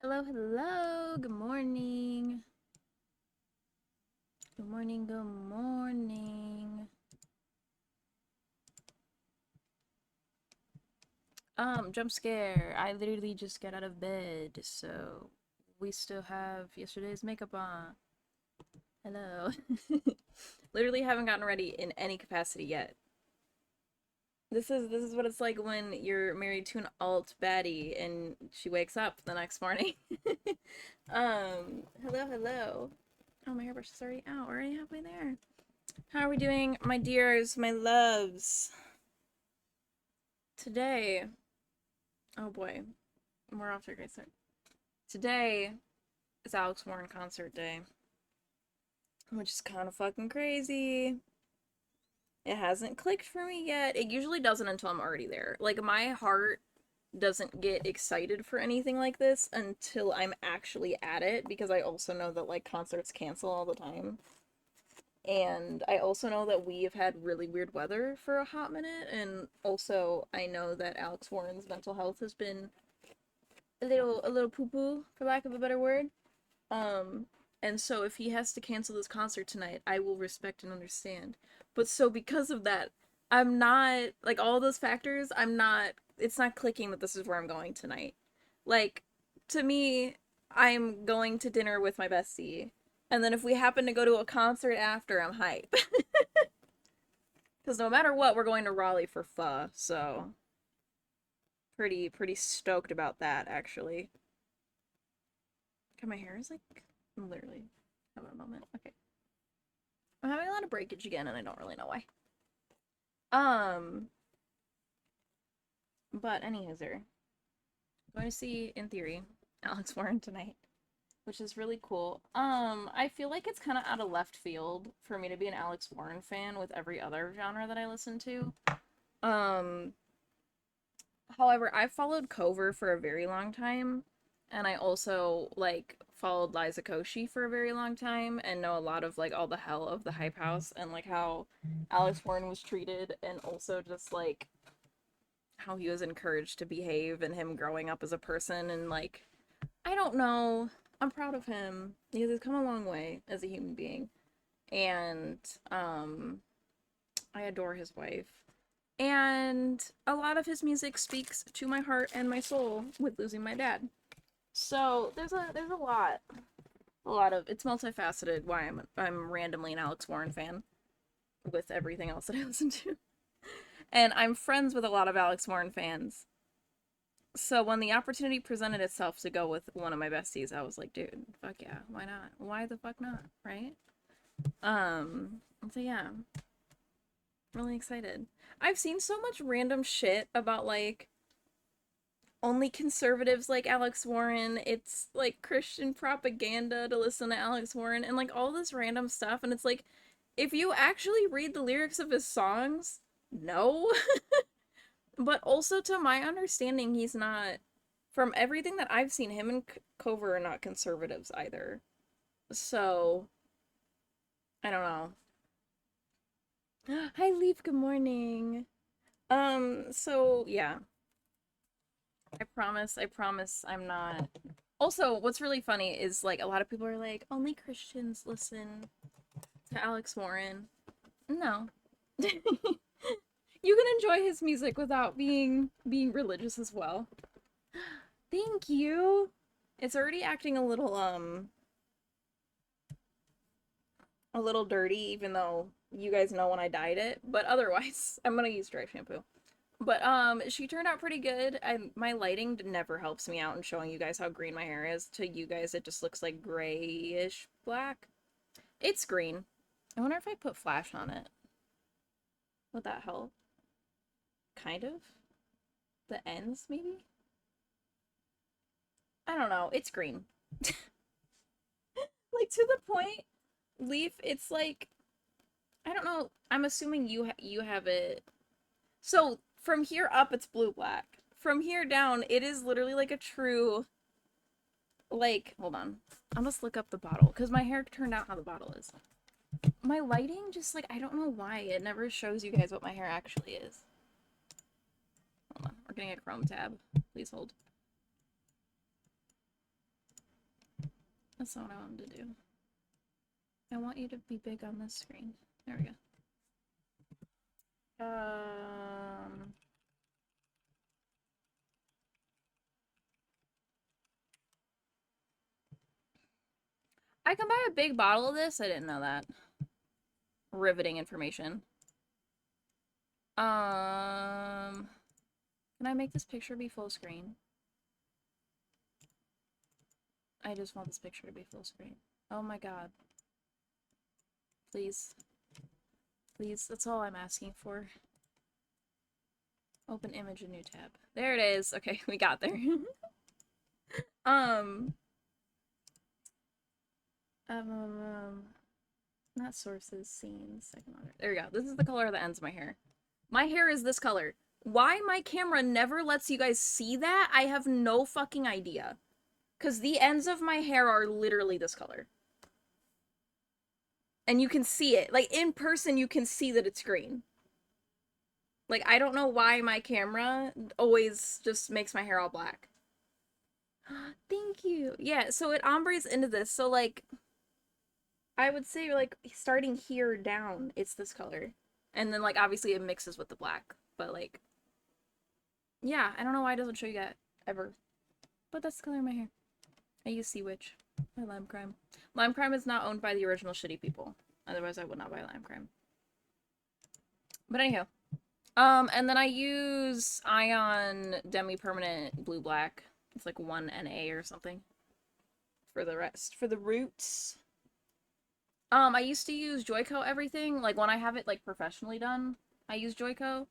Hello, hello. Good morning. Good morning, good morning. Jump scare. I literally just got out of bed, so we still have yesterday's makeup on. Hello. Literally haven't gotten ready in any capacity yet. This is what it's like when you're married to an alt baddie and she wakes up the next morning. Hello, hello. Oh, my hairbrush is already out. We're already halfway there. How are we doing, my dears, my loves? Today, oh boy, we're off to a great start. Today is Alex Warren concert day, which is kind of fucking crazy. It hasn't clicked for me yet. It usually doesn't until I'm already there. Like, my heart doesn't get excited for anything like this until I'm actually at it, because I also know that, like, concerts cancel all the time. And I also know that we have had really weird weather for a hot minute, and also I know that Alex Warren's mental health has been a little poo poo, for lack of a better word. Um, and so if he has to cancel this concert tonight, I will respect and understand. But so because of that, I'm not like all those factors. I'm not. It's not clicking that this is where I'm going tonight. Like, to me, I'm going to dinner with my bestie, and then if we happen to go to a concert after, I'm hype. Because no matter what, we're going to Raleigh for pho. So pretty stoked about that, actually. God, my hair is like literally having a moment. Okay. I'm having a lot of breakage again, and I don't really know why. Um, but anywho, sir, going to see, in theory, Alex Warren tonight, which is really cool. I feel like it's kind of out of left field for me to be an Alex Warren fan with every other genre that I listen to. Um, However, I followed Cover for a very long time, and I also like followed Liza Koshy for a very long time, and know a lot of like all the hell of the Hype House and like how Alex Warren was treated, and also just like how he was encouraged to behave, and him growing up as a person, and like I don't know, I'm proud of him because he's come a long way as a human being, and um, I adore his wife. And a lot of his music speaks to my heart and my soul with losing my dad. So there's a lot of it's multifaceted why I'm randomly an Alex Warren fan with everything else that I listen to. And I'm friends with a lot of Alex Warren fans. So when the opportunity presented itself to go with one of my besties, I was like, dude, fuck yeah, why not? Why the fuck not, right? Um, so yeah, really excited. I've seen so much random shit about like only conservatives like Alex Warren. It's like Christian propaganda to listen to Alex Warren and like all this random stuff. And it's like, if you actually read the lyrics of his songs, no. But also, to my understanding, he's not, from everything that I've seen, him and Cover are not conservatives either. So, I don't know. Hi, Leaf. Good morning. So yeah, I promise I'm not. Also, what's really funny is like a lot of people are like, only Christians listen to Alex Warren. No. You can enjoy his music without being religious as well. Thank you. It's already acting a little dirty, even though you guys know when I dyed it, but otherwise I'm gonna use dry shampoo. But she turned out pretty good. My lighting never helps me out in showing you guys how green my hair is. To you guys, it just looks like grayish black. It's green. I wonder if I put flash on it. Would that help? Kind of. The ends, maybe? I don't know. It's green. Like, to the point, Leaf, it's like, I don't know. I'm assuming you have it. So, from here up, it's blue black. From here down, it is literally like a true, like, hold on. I'll just look up the bottle because my hair turned out how the bottle is. My lighting just like I don't know why it never shows you guys what my hair actually is. Hold on, we're getting a Chrome tab. Please hold. That's not what I wanted to do. I want you to be big on this screen. There we go. I can buy a big bottle of this. I didn't know that. Riveting information. Can I make this picture be full screen? I just want this picture to be full screen. Oh my god. Please. Please, that's all I'm asking for. Open image, a new tab. There it is. Okay, we got there. Not sources, scenes, second order. There we go. This is the color of the ends of my hair. My hair is this color. Why my camera never lets you guys see that, I have no fucking idea. Because the ends of my hair are literally this color. And you can see it. Like, in person, you can see that it's green. Like, I don't know why my camera always just makes my hair all black. Thank you. Yeah, so it ombres into this. So, like, I would say, like, starting here down, it's this color. And then, like, obviously it mixes with the black. But, like, yeah, I don't know why it doesn't show you that ever. But that's the color of my hair. I use Sea Witch by Lime Crime. Lime Crime is not owned by the original shitty people. Otherwise, I would not buy Lime Crime. But anyhow. And then I use Ion Demi-Permanent Blue Black. It's like 1 NA or something. For the rest. For the roots. I used to use Joico everything. Like, when I have it, like, professionally done, I use Joico.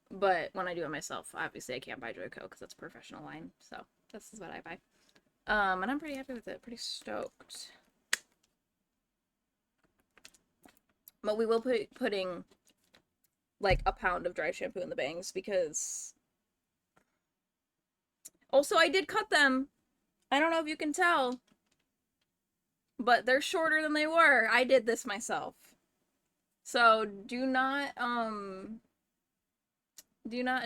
But when I do it myself, obviously I can't buy Joico because it's a professional line. So, this is what I buy. And I'm pretty happy with it. Pretty stoked. But we will be putting, like, a pound of dry shampoo in the bangs because... Also, I did cut them. I don't know if you can tell. But they're shorter than they were. I did this myself. So, do not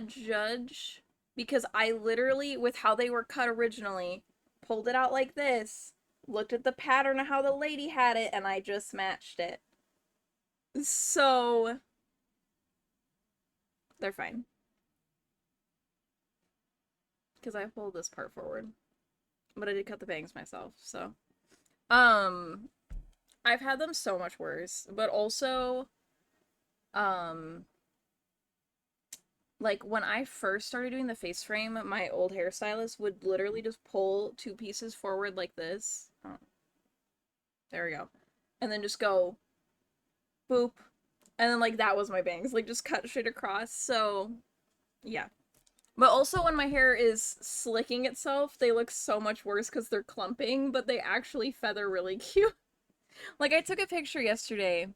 judge. Because I literally, with how they were cut originally, pulled it out like this, looked at the pattern of how the lady had it, and I just matched it. So, they're fine. Because I pulled this part forward. But I did cut the bangs myself, so. I've had them so much worse. But also, like, when I first started doing the face frame, my old hairstylist would literally just pull 2 pieces forward like this. Oh. There we go. And then just go, boop. And then, like, that was my bangs. Like, just cut straight across. So, yeah. But also, when my hair is slicking itself, they look so much worse because they're clumping, but they actually feather really cute. Like, I took a picture yesterday.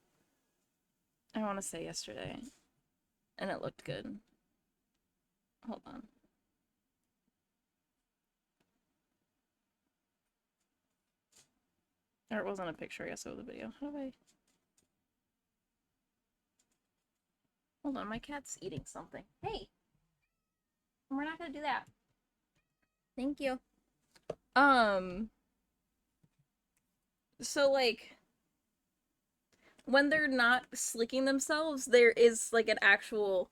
I want to say yesterday. And it looked good. Hold on. Or it wasn't a picture, I guess it was a video. How do I... Hold on, my cat's eating something. Hey! We're not gonna do that. Thank you. So, like, when they're not slicking themselves, there is, like, an actual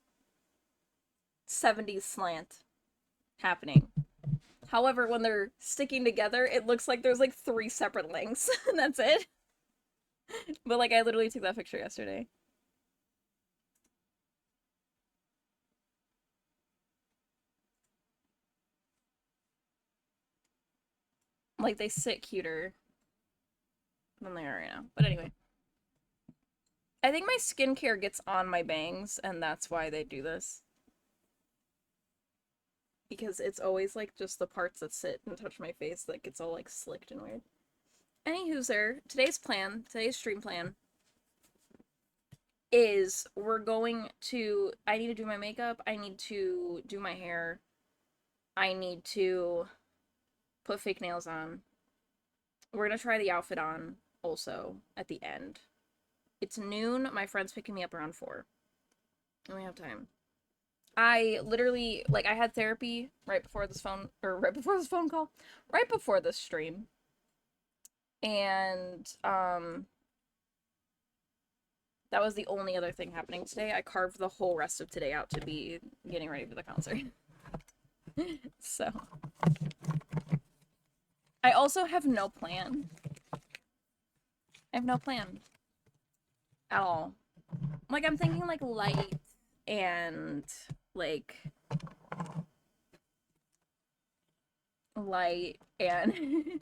70s slant happening. However, when they're sticking together, it looks like there's, like, 3 separate lengths, and that's it. But, like, I literally took that picture yesterday. Like, they sit cuter than they are right now. But anyway. I think my skincare gets on my bangs, and that's why they do this. Because it's always, like, just the parts that sit and touch my face that gets all, like, slicked and weird. Anywho's today's stream plan, is we're going to, I need to do my makeup, I need to do my hair, I need to put fake nails on. We're gonna try the outfit on, also, at the end. It's noon, my friend's picking me up around 4. And we have time. I literally, like, I had therapy right before this phone call, right before this stream. And that was the only other thing happening today. I carved the whole rest of today out to be getting ready for the concert. So I also have no plan. I have no plan at all. Like, I'm thinking like light and like light and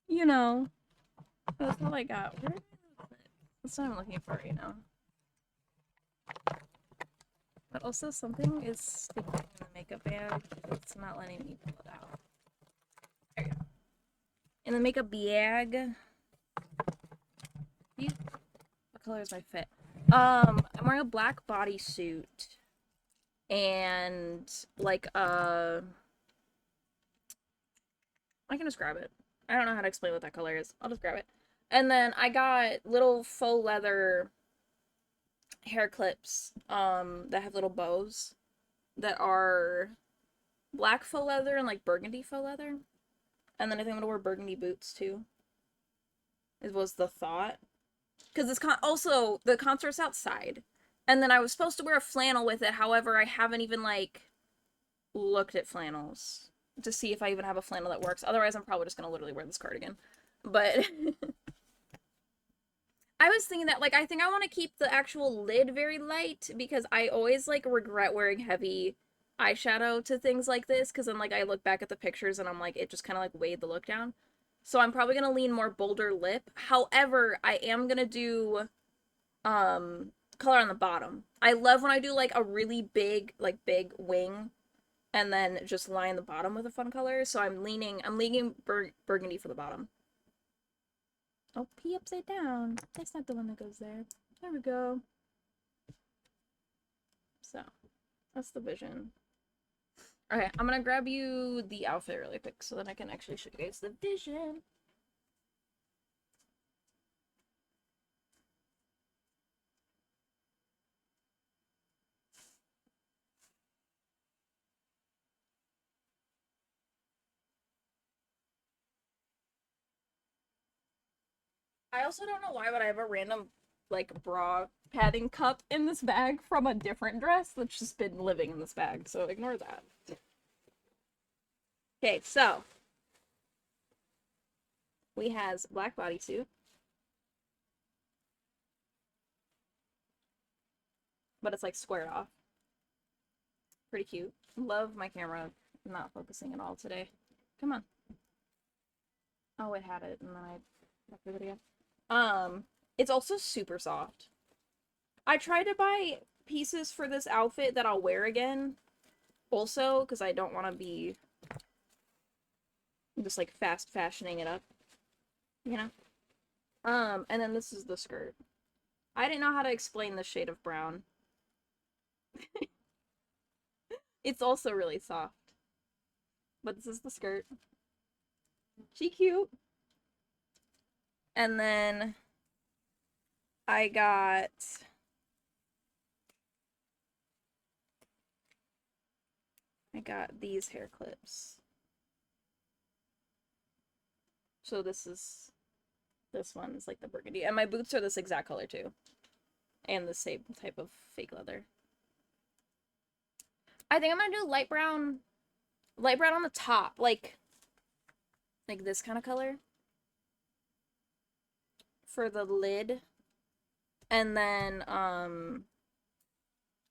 you know, that's all I got. That's what I'm looking for right now. But also something is sticking in the makeup bag. It's not letting me pull it out. There you go. In the makeup bag. What color is my fit? I'm wearing a black bodysuit and like I can just grab it. I don't know how to explain what that color is. I'll just grab it. And then I got little faux leather hair clips that have little bows that are black faux leather and like burgundy faux leather. And then I think I'm gonna wear burgundy boots too. It was the thought. Because it's also the concert's outside. And then I was supposed to wear a flannel with it. However, I haven't even like looked at flannels to see if I even have a flannel that works. Otherwise, I'm probably just gonna literally wear this cardigan. But I was thinking that like I think I want to keep the actual lid very light because I always like regret wearing heavy eyeshadow to things like this because then like I look back at the pictures and I'm like it just kind of like weighed the look down. So I'm probably gonna lean more bolder lip. However, I am gonna do color on the bottom. I love when I do like a really big wing and then just line the bottom with a fun color. So I'm leaning burgundy for the bottom. Oh, P upside down. That's not the one that goes there. There we go. So, that's the vision. Okay, I'm gonna grab you the outfit really quick so that I can actually show you guys the vision. I also don't know why, but I have a random, like, bra padding cup in this bag from a different dress that's just been living in this bag, so ignore that. Okay, so we has black bodysuit, but it's like squared off. Pretty cute. Love my camera not focusing at all today. Come on. Oh, it had it, and then I left the video. It's also super soft. I tried to buy pieces for this outfit that I'll wear again, also, because I don't want to be just like fast fashioning it up, you know? And then this is the skirt. I didn't know how to explain the shade of brown. It's also really soft. But this is the skirt. She cute. And then I got these hair clips. So this one is like the burgundy. And my boots are this exact color too. And the same type of fake leather. I think I'm gonna do light brown on the top, like this kind of color for the lid. And then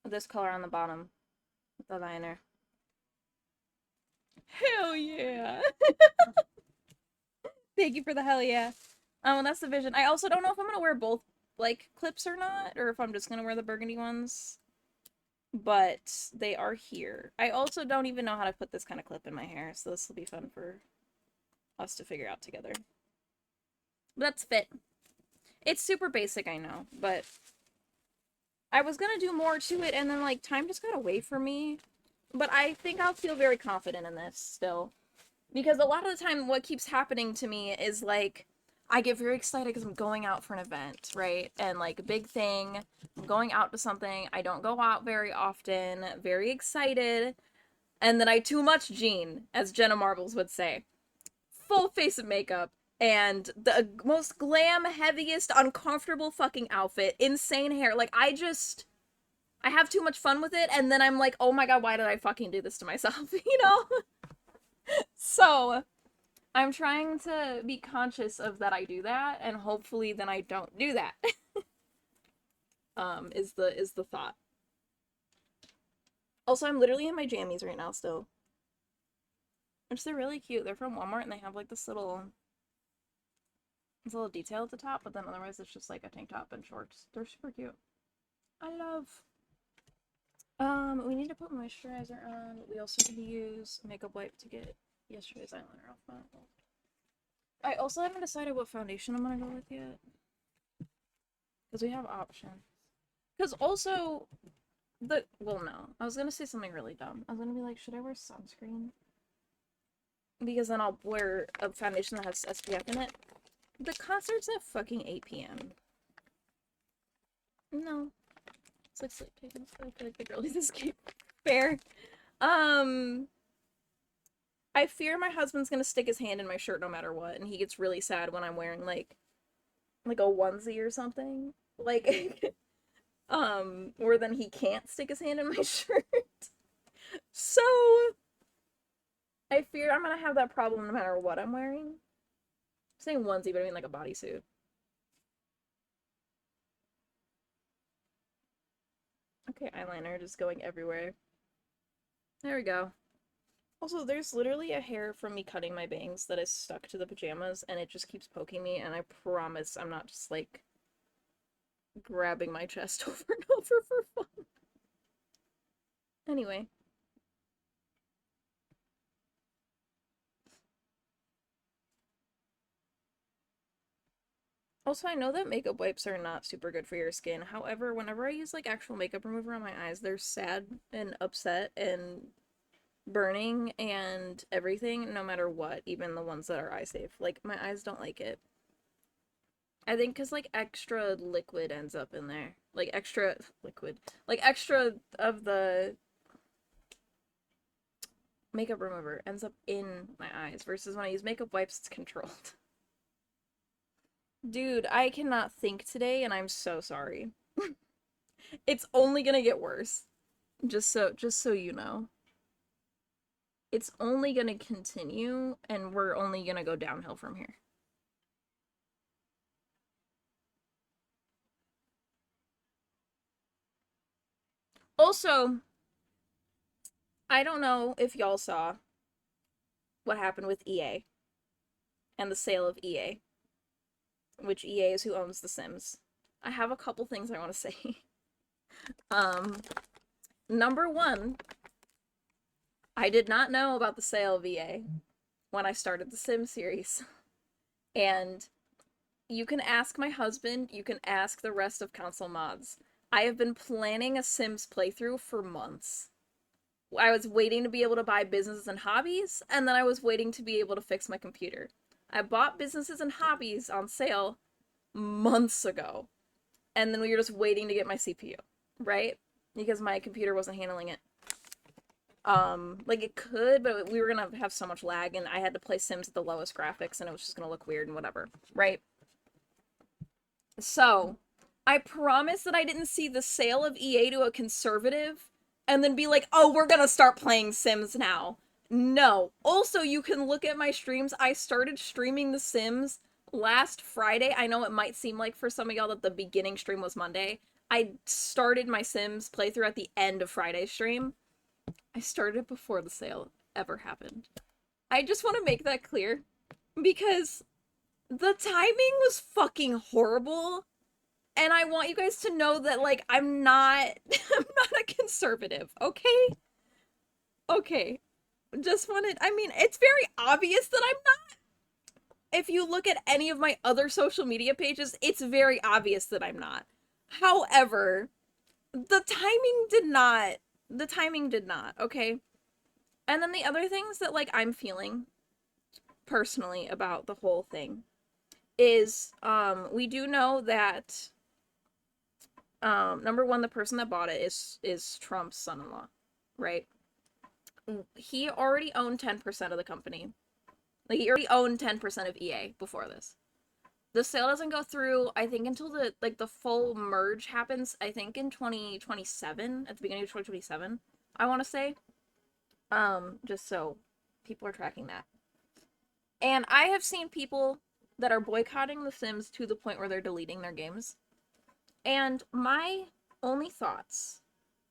this color on the bottom with the liner. Hell yeah. Thank you for the hell yeah. Well, that's the vision. I also don't know if I'm gonna wear both like clips or not, or if I'm just gonna wear the burgundy ones. But they are here. I also don't even know how to put this kind of clip in my hair, so this will be fun for us to figure out together. But that's fit. It's super basic, I know, but I was gonna do more to it, and then like time just got away from me. But I think I'll feel very confident in this still. Because a lot of the time what keeps happening to me is like I get very excited because I'm going out for an event, right? And like a big thing, I'm going out to something. I don't go out very often, very excited. And then I too much Jean, as Jenna Marbles would say. Full face of makeup. and the most glam, heaviest, uncomfortable fucking outfit, insane hair. Like, I have too much fun with it, and then I'm like, oh my god, why did I fucking do this to myself, you know? So, I'm trying to be conscious of that I do that, and hopefully then I don't do that. Is the thought. Also, I'm literally in my jammies right now still. Which they're really cute. They're from Walmart, and they have like this little detail at the top, but then otherwise it's just like a tank top and shorts. They're super cute. I love. We need to put moisturizer on. We also need to use makeup wipe to get yesterday's eyeliner off my. I also haven't decided what foundation I'm gonna go with yet. Because we have options. Because also, well, no. I was gonna say something really dumb. I was gonna be like, should I wear sunscreen? Because then I'll wear a foundation that has SPF in it. The concert's at fucking 8 p.m. No. It's like sleep taking. I feel like the girlies escape. Fair. I fear my husband's gonna stick his hand in my shirt no matter what, and he gets really sad when I'm wearing like a onesie or something. Like where then he can't stick his hand in my shirt. So I fear I'm gonna have that problem no matter what I'm wearing. I'm saying onesie, but I mean like a bodysuit. Okay, eyeliner just going everywhere. There we go. Also, there's literally a hair from me cutting my bangs that is stuck to the pajamas, and it just keeps poking me, and I promise I'm not just, like, grabbing my chest over and over for fun. Anyway. Also, I know that makeup wipes are not super good for your skin. However, whenever I use, like, actual makeup remover on my eyes, they're sad and upset and burning and everything, no matter what, even the ones that are eye safe. Like, my eyes don't like it. I think because, like, extra liquid ends up in there. Like, extra liquid. Like, extra of the makeup remover ends up in my eyes, versus when I use makeup wipes, it's controlled. Dude, I cannot think today, and I'm so sorry. It's only gonna get worse. Just so you know. It's only gonna continue, and we're only gonna go downhill from here. Also, I don't know if y'all saw what happened with EA and the sale of EA, which EA is who owns The Sims. I have a couple things I want to say. um, Number one, I did not know about the sale of EA when I started the Sims series. And you can ask my husband, you can ask the rest of console mods. I have been planning a Sims playthrough for months. I was waiting to be able to buy businesses and hobbies, and then I was waiting to be able to fix my computer. I bought businesses and hobbies on sale months ago, and then we were just waiting to get my CPU, right? Because my computer wasn't handling it. Like it could, but we were gonna have so much lag, and I had to play Sims at the lowest graphics, and it was just gonna look weird and whatever, right? So, I promise that I didn't see the sale of EA to a conservative and then be like, oh, we're gonna start playing Sims now. No. Also, you can look at my streams. I started streaming The Sims last Friday. I know it might seem like for some of y'all that the beginning stream was Monday. I started my Sims playthrough at the end of Friday's stream. I started it before the sale ever happened. I just want to make that clear because the timing was fucking horrible, and I want you guys to know that, like, I'm not a conservative, okay? Okay. Just wanted, I mean, it's very obvious that I'm not. If you look at any of my other social media pages, it's very obvious that I'm not. However, the timing did not. The timing did not, okay? And then the other things that, like, I'm feeling personally about the whole thing is, we do know that, number one, the person that bought it is Trump's son-in-law, right? He already owned 10% of the company. Like, you already owned 10% of EA before this. The sale doesn't go through, I think, until the full merge happens, I think in 2027, at the beginning of 2027, I want to say. Just so people are tracking that. And I have seen people that are boycotting The Sims to the point where they're deleting their games. And my only thoughts,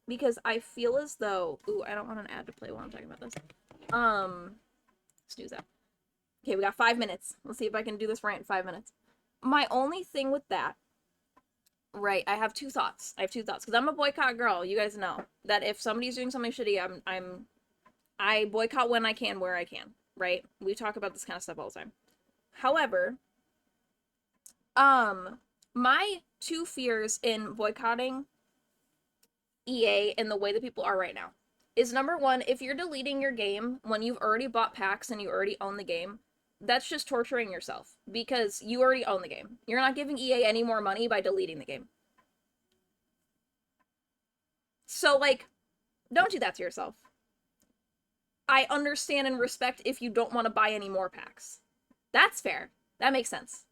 because I feel as though, ooh, I don't want an ad to play while I'm talking about this. Snooze that. Okay, we got 5 minutes. Let's see if I can do this rant in 5 minutes. My only thing with that, right, I have two thoughts. Because I'm a boycott girl. You guys know that if somebody's doing something shitty, I boycott when I can, where I can, right? We talk about this kind of stuff all the time. However, my two fears in boycotting EA in the way that people are right now is, number one, if you're deleting your game when you've already bought packs and you already own the game, that's just torturing yourself because you already own the game. You're not giving EA any more money by deleting the game. So, like, don't do that to yourself. I understand and respect if you don't want to buy any more packs. That's fair. That makes sense.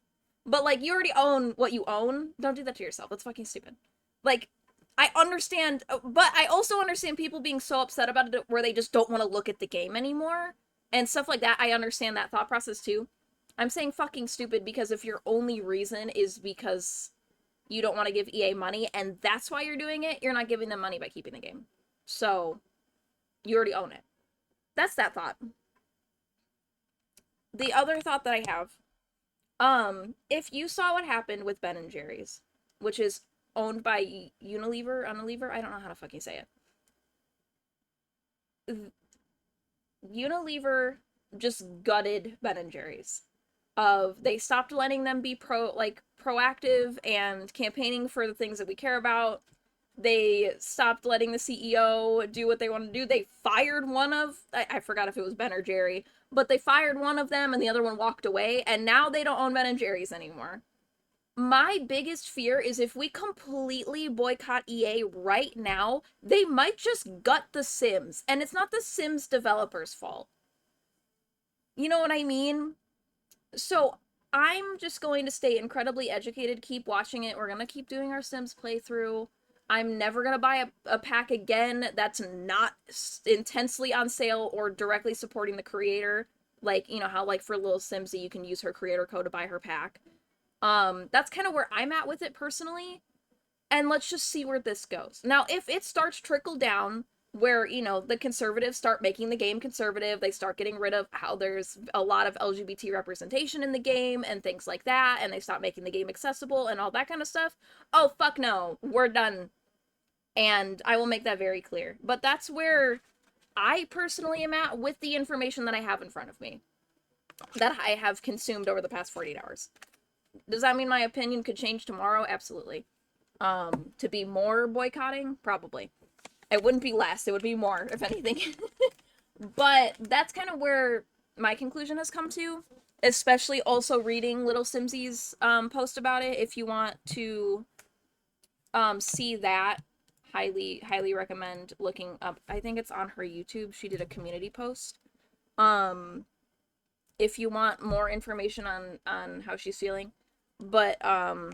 But, like, you already own what you own. Don't do that to yourself. That's fucking stupid. Like, I understand, but I also understand people being so upset about it where they just don't want to look at the game anymore. And stuff like that. I understand that thought process too. I'm saying fucking stupid because if your only reason is because you don't want to give EA money and that's why you're doing it, you're not giving them money by keeping the game. So, you already own it. That's that thought. The other thought that I have, if you saw what happened with Ben and Jerry's, which is owned by Unilever, I don't know how to fucking say it. Unilever just gutted Ben and Jerry's. They stopped letting them be proactive and campaigning for the things that we care about. They stopped letting the CEO do what they want to do. They fired one of, I forgot if it was Ben or Jerry, but they fired one of them and the other one walked away, and now they don't own Ben and Jerry's anymore. My biggest fear is if we completely boycott EA right now, they might just gut The Sims, and it's not The Sims developers' fault. You know what I mean? So, I'm just going to stay incredibly educated, keep watching it. We're going to keep doing our Sims playthrough. I'm never going to buy a pack again that's not intensely on sale or directly supporting the creator. Like, you know how, like, for Lil Simsy, you can use her creator code to buy her pack. That's kind of where I'm at with it personally. And let's just see where this goes. Now, if it starts trickle down where, you know, the conservatives start making the game conservative, they start getting rid of how there's a lot of LGBT representation in the game and things like that, and they stop making the game accessible and all that kind of stuff, oh, fuck no, we're done. And I will make that very clear. But that's where I personally am at with the information that I have in front of me, that I have consumed over the past 48 hours. Does that mean my opinion could change tomorrow? Absolutely. To be more boycotting? Probably. It wouldn't be less, it would be more, if anything. But that's kind of where my conclusion has come to, especially also reading Little Simsy's post about it. If you want to see that, highly recommend looking up. I think it's on her YouTube. She did a community post. If you want more information on how she's feeling. But I'm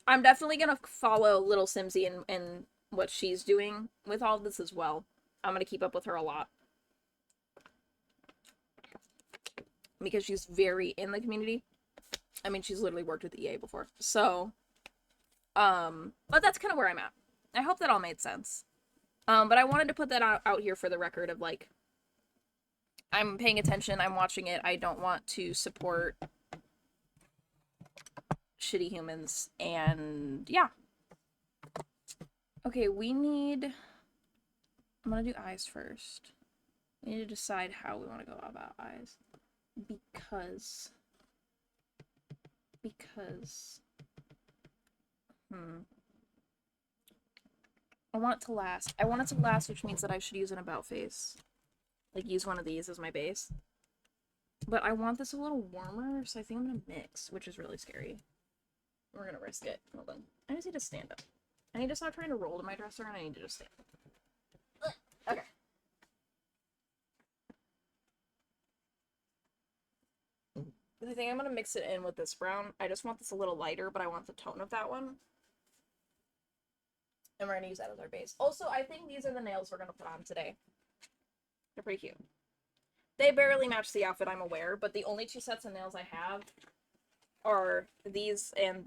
definitely gonna follow Little Simsy and what she's doing with all of this as well. I'm gonna keep up with her a lot. Because she's very in the community. I mean, she's literally worked with EA before. So, but that's kind of where I'm at. I hope that all made sense. But I wanted to put that out here for the record of, like, I'm paying attention, I'm watching it, I don't want to support shitty humans, and yeah. Okay, I'm gonna do eyes first. We need to decide how we want to go about eyes. Because... I want it to last. I want it to last, which means that I should use an about face. Like, use one of these as my base. But I want this a little warmer, so I think I'm gonna mix, which is really scary. We're gonna risk it. Hold on. I just need to stand up. I need to stop trying to roll to my dresser, and I need to just stand up. Okay. I think I'm gonna mix it in with this brown. I just want this a little lighter, but I want the tone of that one. And we're gonna use that as our base. Also, I think these are the nails we're gonna put on today. They're pretty cute. They barely match the outfit, I'm aware, but the only two sets of nails I have are these, and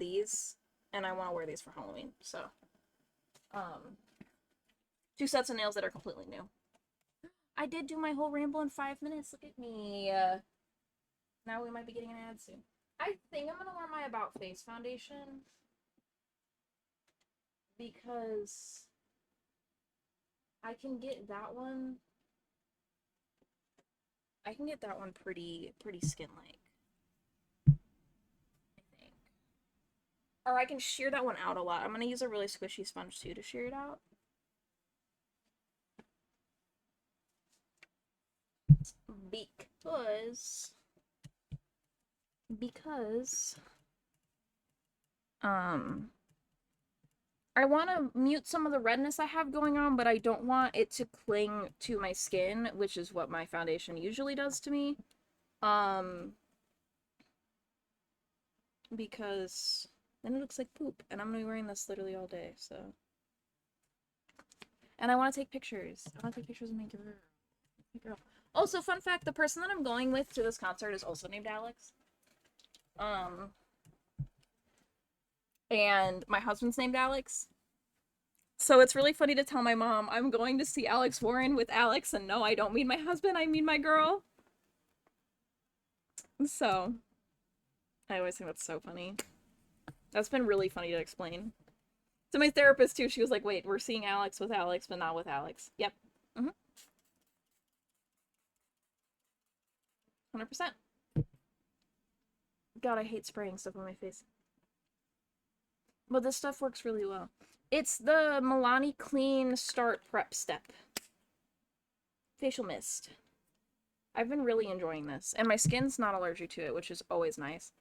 I want to wear these for Halloween. So, two sets of nails that are completely new. I did do my whole ramble in 5 minutes. Look at me. Now we might be getting an ad soon. I think I'm gonna wear my About Face foundation because I can get that one. I can get that one pretty skin-like, I think. Or I can shear that one out a lot. I'm gonna use a really squishy sponge too to shear it out. Because I want to mute some of the redness I have going on, but I don't want it to cling to my skin, which is what my foundation usually does to me. Because then it looks like poop, and I'm gonna be wearing this literally all day, so. And I want to take pictures. I want to take pictures of my girl. Also, fun fact, the person that I'm going with to this concert is also named Alex. And my husband's named Alex. So it's really funny to tell my mom, I'm going to see Alex Warren with Alex, and no, I don't mean my husband, I mean my girl. So, I always think that's so funny. That's been really funny to explain. To my therapist, too, she was like, wait, we're seeing Alex with Alex, but not with Alex. Yep. 100%. God, I hate spraying stuff on my face. But this stuff works really well. It's the Milani Clean Start Prep Step. Facial mist. I've been really enjoying this. And my skin's not allergic to it, which is always nice.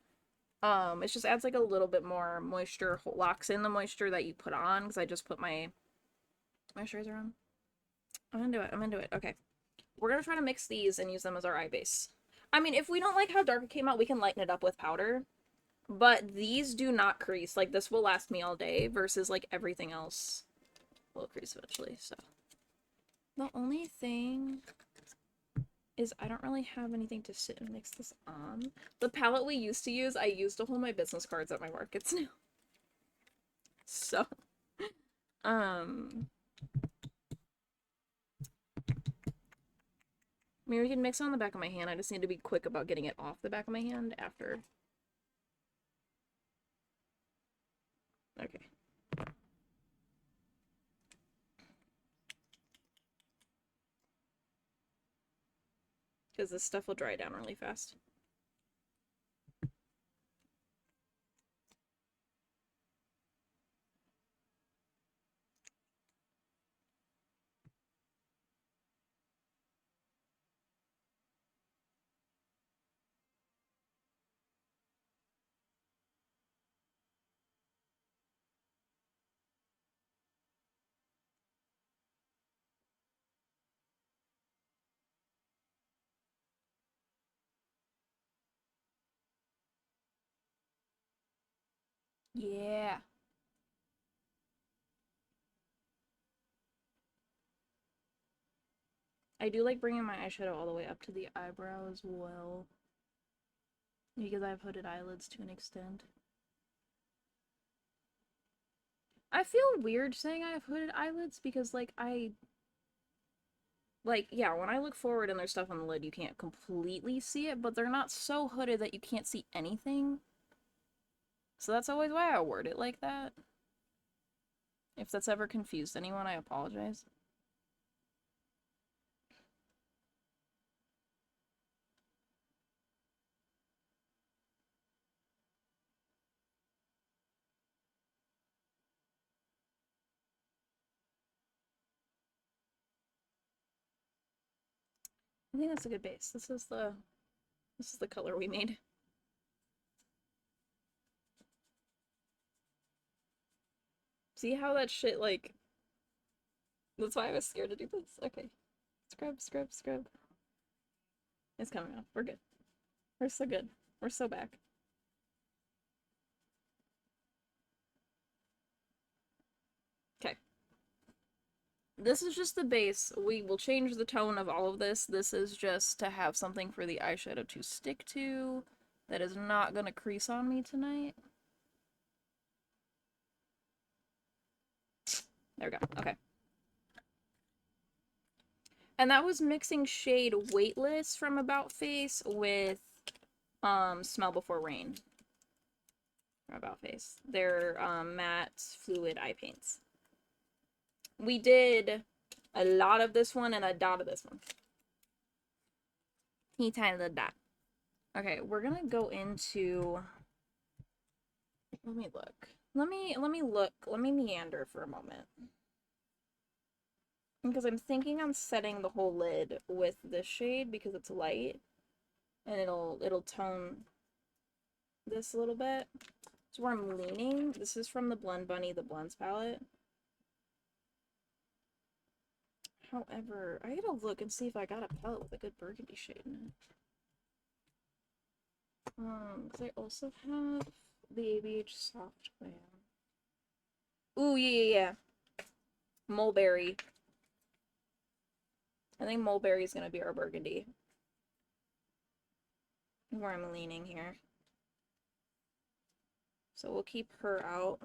It just adds like a little bit more moisture, locks in the moisture that you put on, because I just put my moisturizer on. I'm into it. Okay. We're gonna try to mix these and use them as our eye base. I mean, if we don't like how dark it came out, we can lighten it up with powder. But these do not crease. Like, this will last me all day versus, like, everything else will crease eventually, so. The only thing is I don't really have anything to sit and mix this on. The palette we used to use, I used to hold my business cards at my markets now. So, I mean, we can mix it on the back of my hand. I just need to be quick about getting it off the back of my hand after. Okay. Because this stuff will dry down really fast. Yeah. I do like bringing my eyeshadow all the way up to the eyebrow as well. Because I have hooded eyelids to an extent. I feel weird saying I have hooded eyelids because, like, yeah, when I look forward and there's stuff on the lid, you can't completely see it, but they're not so hooded that you can't see anything. So that's always why I word it like that. If that's ever confused anyone, I apologize. I think that's a good base. This is the color we made. See how that shit, like... That's why I was scared to do this. Okay. Scrub. It's coming off. We're good. We're so good. We're so back. Okay. This is just the base. We will change the tone of all of this. This is just to have something for the eyeshadow to stick to that is not gonna crease on me tonight. There we go. Okay. And that was mixing shade Weightless from About Face with Smell Before Rain from About Face. They're matte fluid eye paints. We did a lot of this one and a dot of this one. Teeny tiny little dot. Okay, we're gonna go into. Let me look. Let me look. Let me meander for a moment. Because I'm thinking on setting the whole lid with this shade because it's light and it'll tone this a little bit. So where I'm leaning, this is from the Blend Bunny, the Blends palette. However, I gotta look and see if I got a palette with a good burgundy shade in it. Because I also have the ABH Soft Glam. Ooh, yeah. Mulberry. I think Mulberry is gonna be our burgundy. Where I'm leaning here. So we'll keep her out.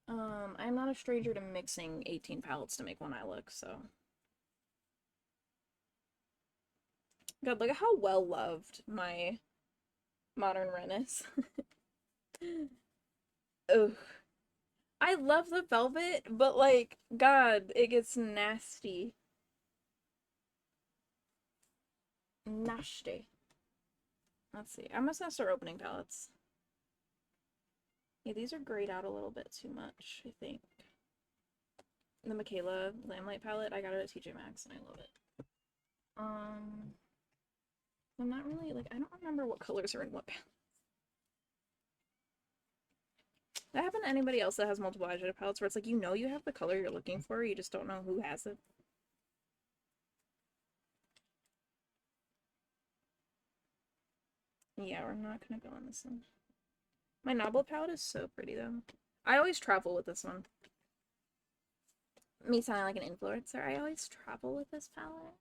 I'm not a stranger to mixing 18 palettes to make one eye look, so. God, look at how well loved my Modern Ren is. Ugh. I love the velvet, but like, God, it gets nasty. Nasty. Let's see. I'm just gonna start opening palettes. Yeah, these are grayed out a little bit too much, I think. The Michaela Lamplight palette, I got it at TJ Maxx and I love it. I'm not really, like, I don't remember what colors are in what palette. That happened to anybody else that has multiple eyeshadow palettes where it's like, you know you have the color you're looking for, you just don't know who has it. Yeah, we're not gonna go on this one. My Nobble palette is so pretty, though. I always travel with this one. Me sounding like an influencer, I always travel with this palette.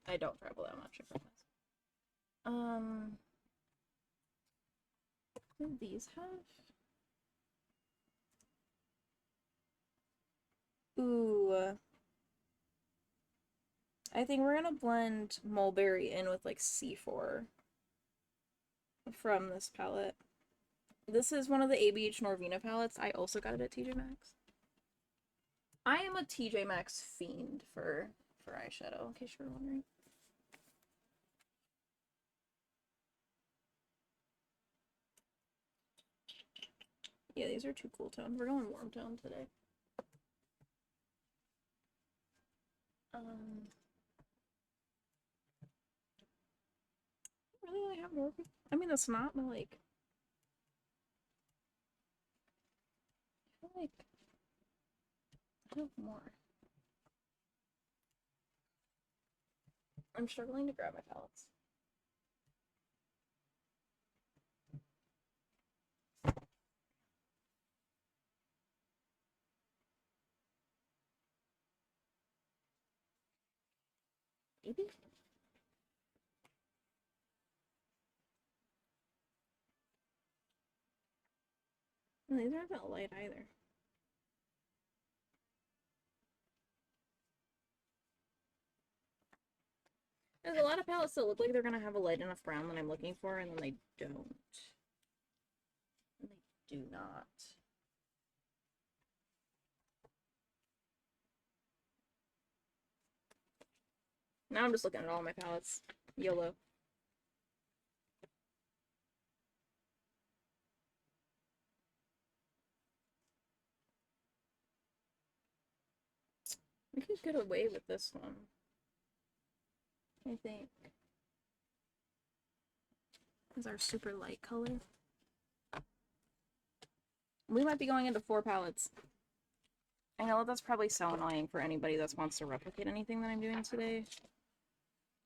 I don't travel that much, I promise. What do these have? Ooh. I think we're gonna blend Mulberry in with like C4 from this palette. This is one of the ABH Norvina palettes. I also got it at TJ Maxx. I am a TJ Maxx fiend for eyeshadow, in case you were wondering. Yeah, these are too cool toned. We're going warm tone today. Really, I have more. I mean, it's not, but like, I feel like I have more. I'm struggling to grab my palettes. Maybe? And these aren't that light either. There's a lot of palettes that look like they're gonna have a light enough brown that I'm looking for, and then they don't. And they do not. Now I'm just looking at all my palettes. YOLO. We could get away with this one, I think. Is our super light color. We might be going into 4 palettes. I know that's probably so annoying for anybody that wants to replicate anything that I'm doing today.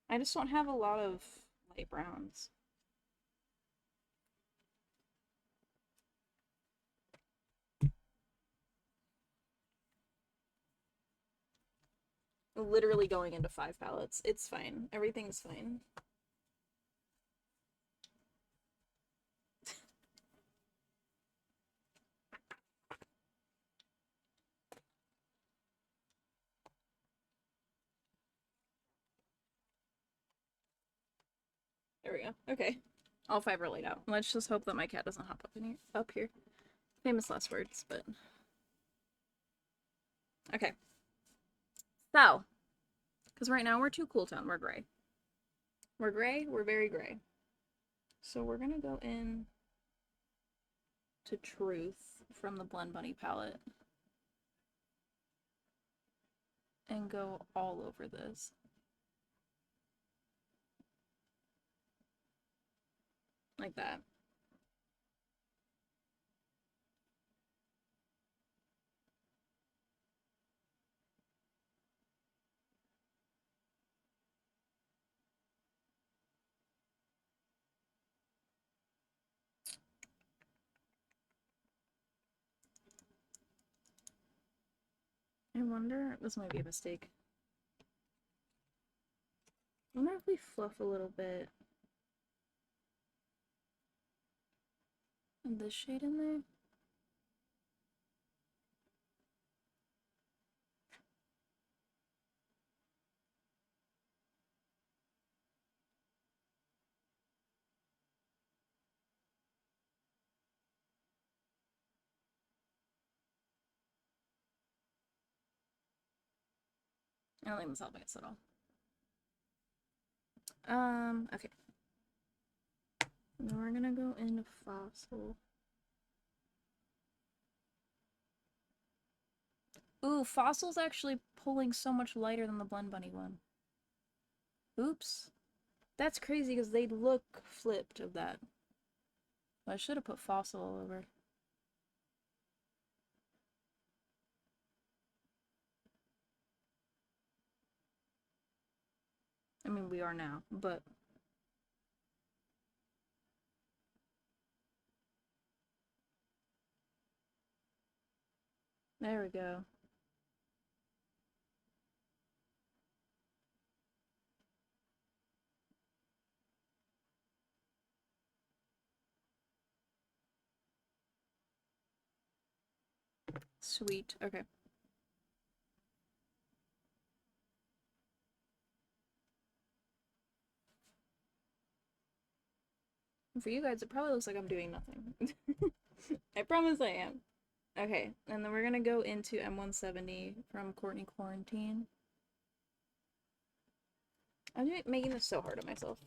I just don't have a lot of light browns. literally going into 5 palettes. It's fine. Everything's fine. There we go. Okay. All 5 are laid out. Let's just hope that my cat doesn't hop up here. Famous last words, but okay. So, because right now we're too cool tone. We're gray. We're gray. We're very gray. So we're gonna go in to Truth from the Blend Bunny palette and go all over this. Like that. I wonder, this might be a mistake. I wonder if we fluff a little bit of this shade in there. I don't think this helps at all. Okay. Then we're gonna go into Fossil. Ooh, Fossil's actually pulling so much lighter than the Blend Bunny one. Oops. That's crazy because they look flipped of that. Well, I should have put Fossil all over. I mean, we are now, but... There we go. Sweet. Okay. For you guys, it probably looks like I'm doing nothing. I promise I am. Okay, and then we're gonna go into M170 from Courtney Quarantine. I'm making this so hard on myself.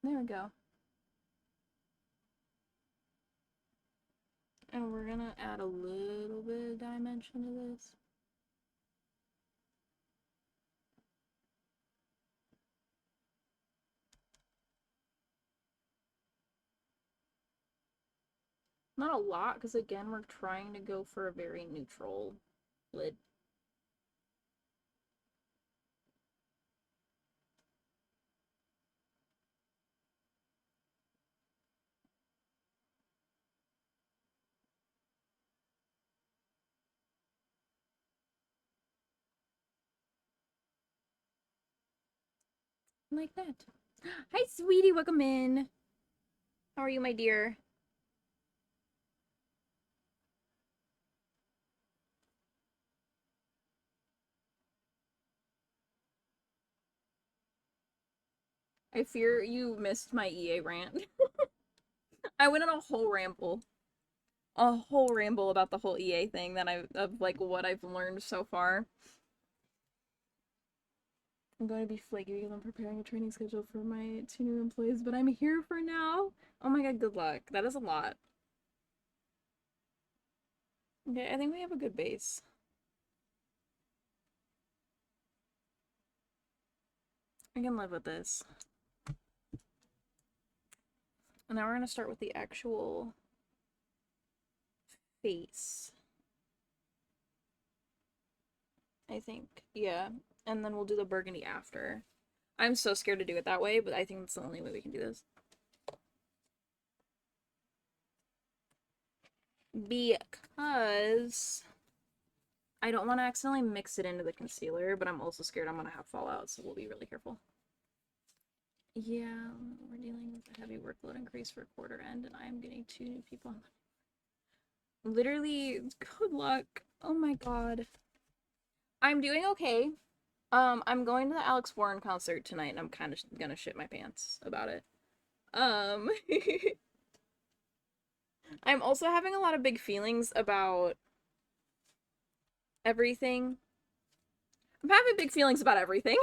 There we go. And we're gonna add a little bit of dimension to this. Not a lot, because again, we're trying to go for a very neutral lid. Like that. Hi, sweetie, welcome in. How are you, my dear? I fear you missed my EA rant. I went on a whole ramble. A whole ramble about the whole EA thing that of like what I've learned so far. I'm going to be flaky because I'm preparing a training schedule for my 2 new employees, but I'm here for now. Oh my god, good luck. That is a lot. Okay, I think we have a good base. I can live with this. And now we're going to start with the actual face. I think, yeah. And then we'll do the burgundy after. I'm so scared to do it that way, but I think that's the only way we can do this. Because I don't want to accidentally mix it into the concealer, but I'm also scared I'm gonna have fallout, so we'll be really careful. Yeah, we're dealing with a heavy workload increase for quarter end, and I am getting 2 new people. Literally, good luck. Oh my god. I'm doing okay. I'm going to the Alex Warren concert tonight, and I'm kind of gonna shit my pants about it. Um, I'm also having a lot of big feelings about everything. I'm having big feelings about everything.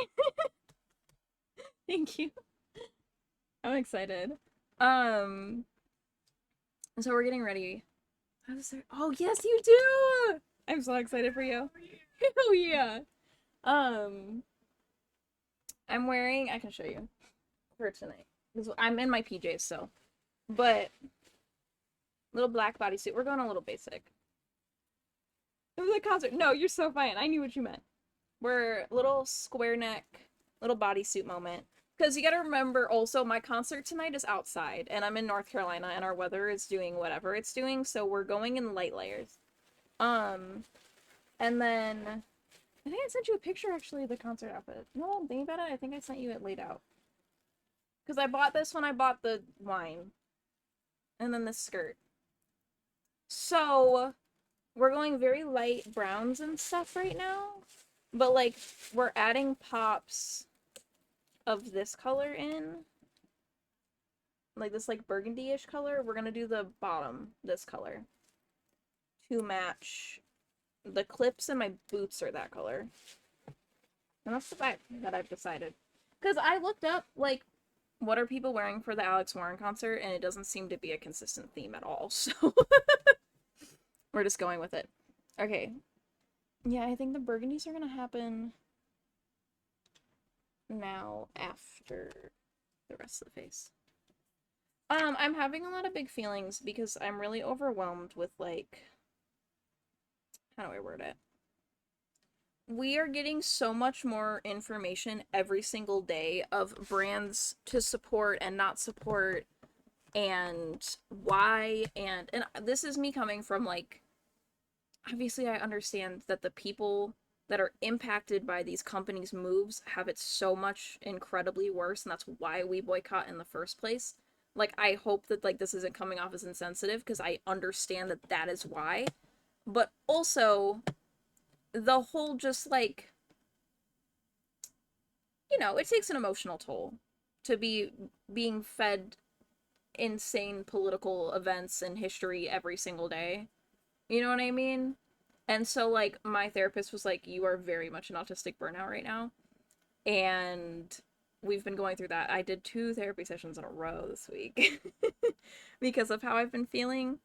Thank you. I'm excited. Um, so we're getting ready. I was there. Oh, yes, you do! I'm so excited for you. Hell yeah. Um, I'm wearing, I can show you for tonight. I'm in my PJs, so. But, little black bodysuit. We're going a little basic. It was a concert. No, you're so fine. I knew what you meant. We're little square neck, little bodysuit moment. Because you gotta remember also, my concert tonight is outside, and I'm in North Carolina, and our weather is doing whatever it's doing, so we're going in light layers. And then, I think I sent you a picture, actually, of the concert outfit. No, I'm thinking about it, I think I sent you it laid out. Because I bought this when I bought the wine. And then this skirt. So, we're going very light browns and stuff right now. But, like, we're adding pops of this color in. Like, this, like, burgundy-ish color. We're gonna do the bottom, this color. To match the clips and my boots are that color. And that's the vibe that I've decided. Because I looked up, like, what are people wearing for the Alex Warren concert, and it doesn't seem to be a consistent theme at all, so we're just going with it. Okay. Yeah, I think the burgundies are gonna happen now after the rest of the face. I'm having a lot of big feelings because I'm really overwhelmed with, like, how do I word it? We are getting so much more information every single day of brands to support and not support and why, and this is me coming from, like, obviously I understand that the people that are impacted by these companies' moves have it so much incredibly worse, and that's why we boycott in the first place. Like, I hope that, like, this isn't coming off as insensitive, because I understand that that is why. But also, the whole just, like, you know, it takes an emotional toll to be being fed insane political events and history every single day. You know what I mean? And so, like, my therapist was like, you are very much an autistic burnout right now. And we've been going through that. I did 2 therapy sessions in a row this week because of how I've been feeling.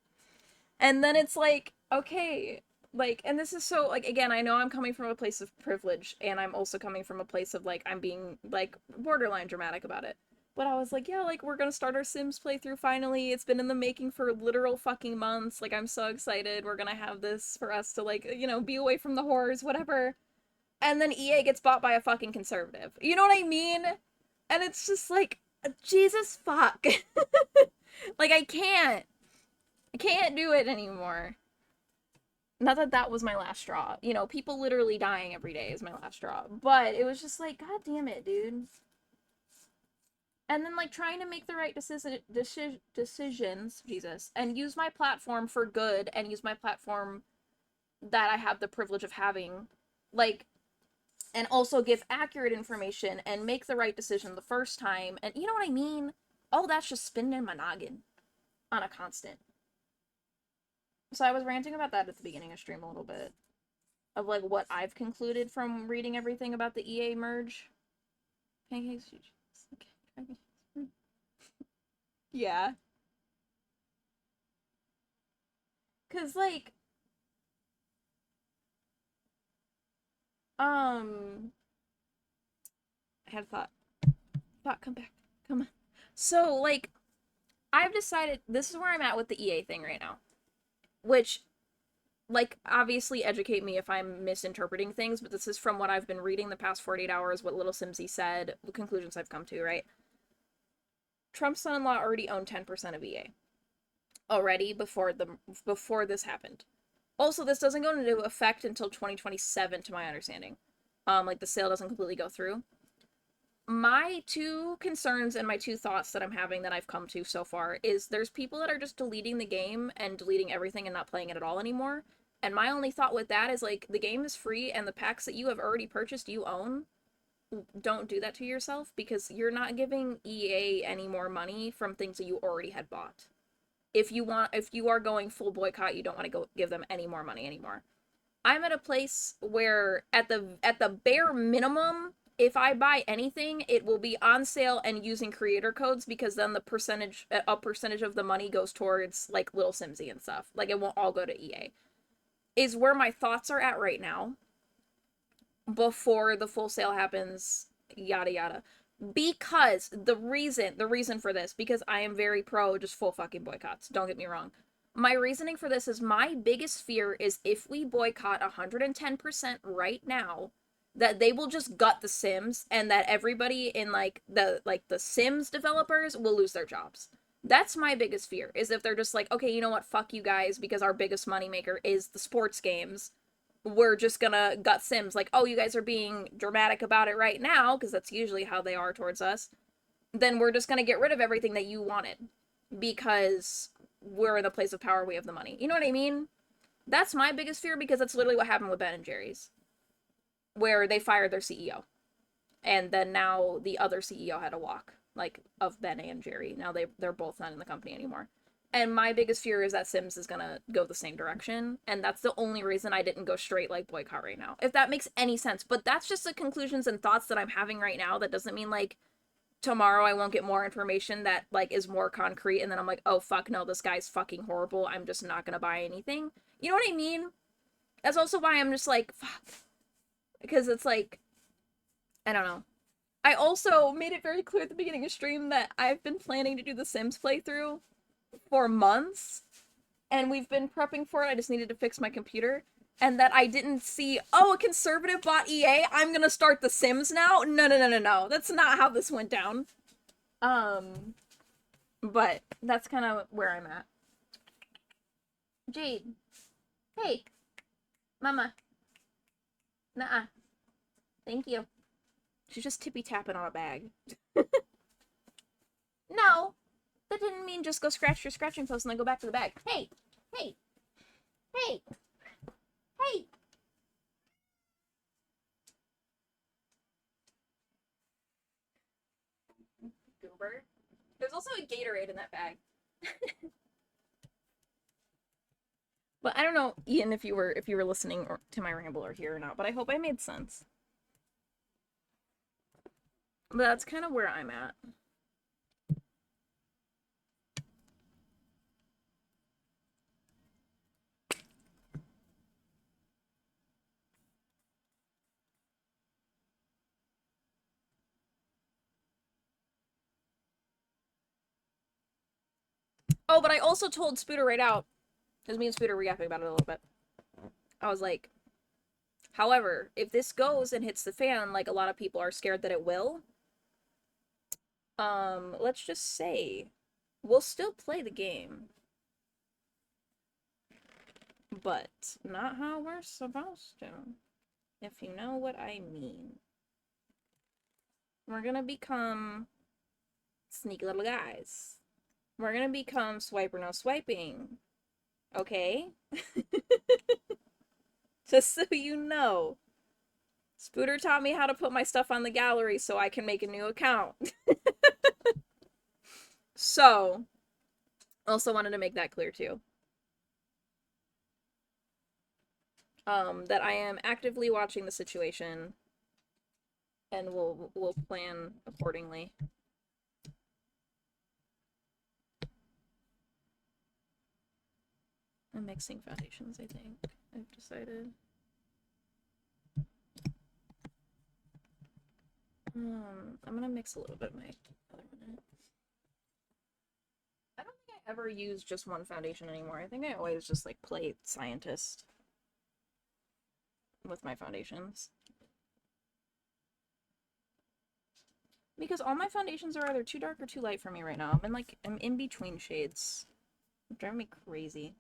And then it's like, okay, like, and this is so, like, again, I know I'm coming from a place of privilege, and I'm also coming from a place of, like, I'm being, like, borderline dramatic about it. But I was like, yeah, like, we're gonna start our Sims playthrough finally. It's been in the making for literal fucking months. Like, I'm so excited. We're gonna have this for us to, like, you know, be away from the horrors, whatever. And then EA gets bought by a fucking conservative. You know what I mean? And it's just like, Jesus fuck. Like, I can't do it anymore. Not that that was my last straw. You know, people literally dying every day is my last straw. But it was just like, god damn it, dude. And then, like, trying to make the right decisions, Jesus, and use my platform for good, and use my platform that I have the privilege of having, like, and also give accurate information and make the right decision the first time. And you know what I mean? All that's just spinning in my noggin on a constant. So I was ranting about that at the beginning of stream a little bit. Of, like, what I've concluded from reading everything about the EA merge. Pancakes. Yeah. Cause, like, I had a thought. Come back. Come on. So, like, I've decided this is where I'm at with the EA thing right now. Which, like, obviously educate me if I'm misinterpreting things, but this is from what I've been reading the past 48 hours, what Little Simsy said, the conclusions I've come to, right? Trump's son-in-law already owned 10% of EA. Already before this happened. Also, this doesn't go into effect until 2027, to my understanding. Like the sale doesn't completely go through. My two concerns and my two thoughts that I'm having that I've come to so far is there's people that are just deleting the game and deleting everything and not playing it at all anymore. And my only thought with that is like the game is free and the packs that you have already purchased you own. Don't do that to yourself because you're not giving EA any more money from things that you already had bought. If you are going full boycott, you don't want to go give them any more money anymore. I'm at a place where at the bare minimum, if I buy anything, it will be on sale and using creator codes because then a percentage of the money goes towards like Little Simsy and stuff. Like it won't all go to EA. Is where my thoughts are at right now before the full sale happens, yada yada. Because the reason for this, because I am very pro just full fucking boycotts. Don't get me wrong. My reasoning for this is my biggest fear is if we boycott 110% right now, that they will just gut the Sims and that everybody in like the Sims developers will lose their jobs. That's my biggest fear, is if they're just like, okay, you know what, fuck you guys, because our biggest moneymaker is the sports games. We're just gonna gut Sims. Like, oh, you guys are being dramatic about it right now, because that's usually how they are towards us. Then we're just gonna get rid of everything that you wanted because we're in the place of power, we have the money. You know what I mean? That's my biggest fear because that's literally what happened with Ben and Jerry's, where they fired their CEO. And then now the other CEO had to walk, like, of Ben and Jerry. Now they're both not in the company anymore. And my biggest fear is that Sims is gonna go the same direction, and that's the only reason I didn't go straight like boycott right now. If that makes any sense. But that's just the conclusions and thoughts that I'm having right now. That doesn't mean like tomorrow I won't get more information that like is more concrete and then I'm like, oh fuck no, this guy's fucking horrible. I'm just not gonna buy anything. You know what I mean? That's also why I'm just like, fuck. Because it's like, I don't know. I also made it very clear at the beginning of stream that I've been planning to do the Sims playthrough for months, and we've been prepping for it. I just needed to fix my computer. And that I didn't see, oh, a conservative bought EA, I'm gonna start The Sims now? No, no, no, no, no. That's not how this went down. But that's kind of where I'm at. Jade. Hey. Mama. Nuh-uh. Thank you. She's just tippy-tapping on a bag. No. That didn't mean just go scratch your scratching post and then go back to the bag. Hey. Hey. Hey. Hey. Goober. There's also a Gatorade in that bag. But I don't know, Ian, if you were listening to my ramble or here or not, but I hope I made sense. But that's kind of where I'm at. Oh, but I also told Spooter right out, because me and Spooter were yapping about it a little bit. I was like, however, if this goes and hits the fan, like a lot of people are scared that it will, let's just say, we'll still play the game. But not how we're supposed to. If you know what I mean. We're gonna become sneaky little guys. We're gonna become swiper no swiping. Okay? Just so you know. Spooter taught me how to put my stuff on the gallery so I can make a new account. So, also wanted to make that clear too. That I am actively watching the situation and we'll plan accordingly. I'm mixing foundations, I think. I've decided. I'm gonna mix a little bit of my other one. I don't think I ever use just one foundation anymore. I think I always just like play scientist with my foundations. Because all my foundations are either too dark or too light for me right now. I'm in between shades. It's driving me crazy.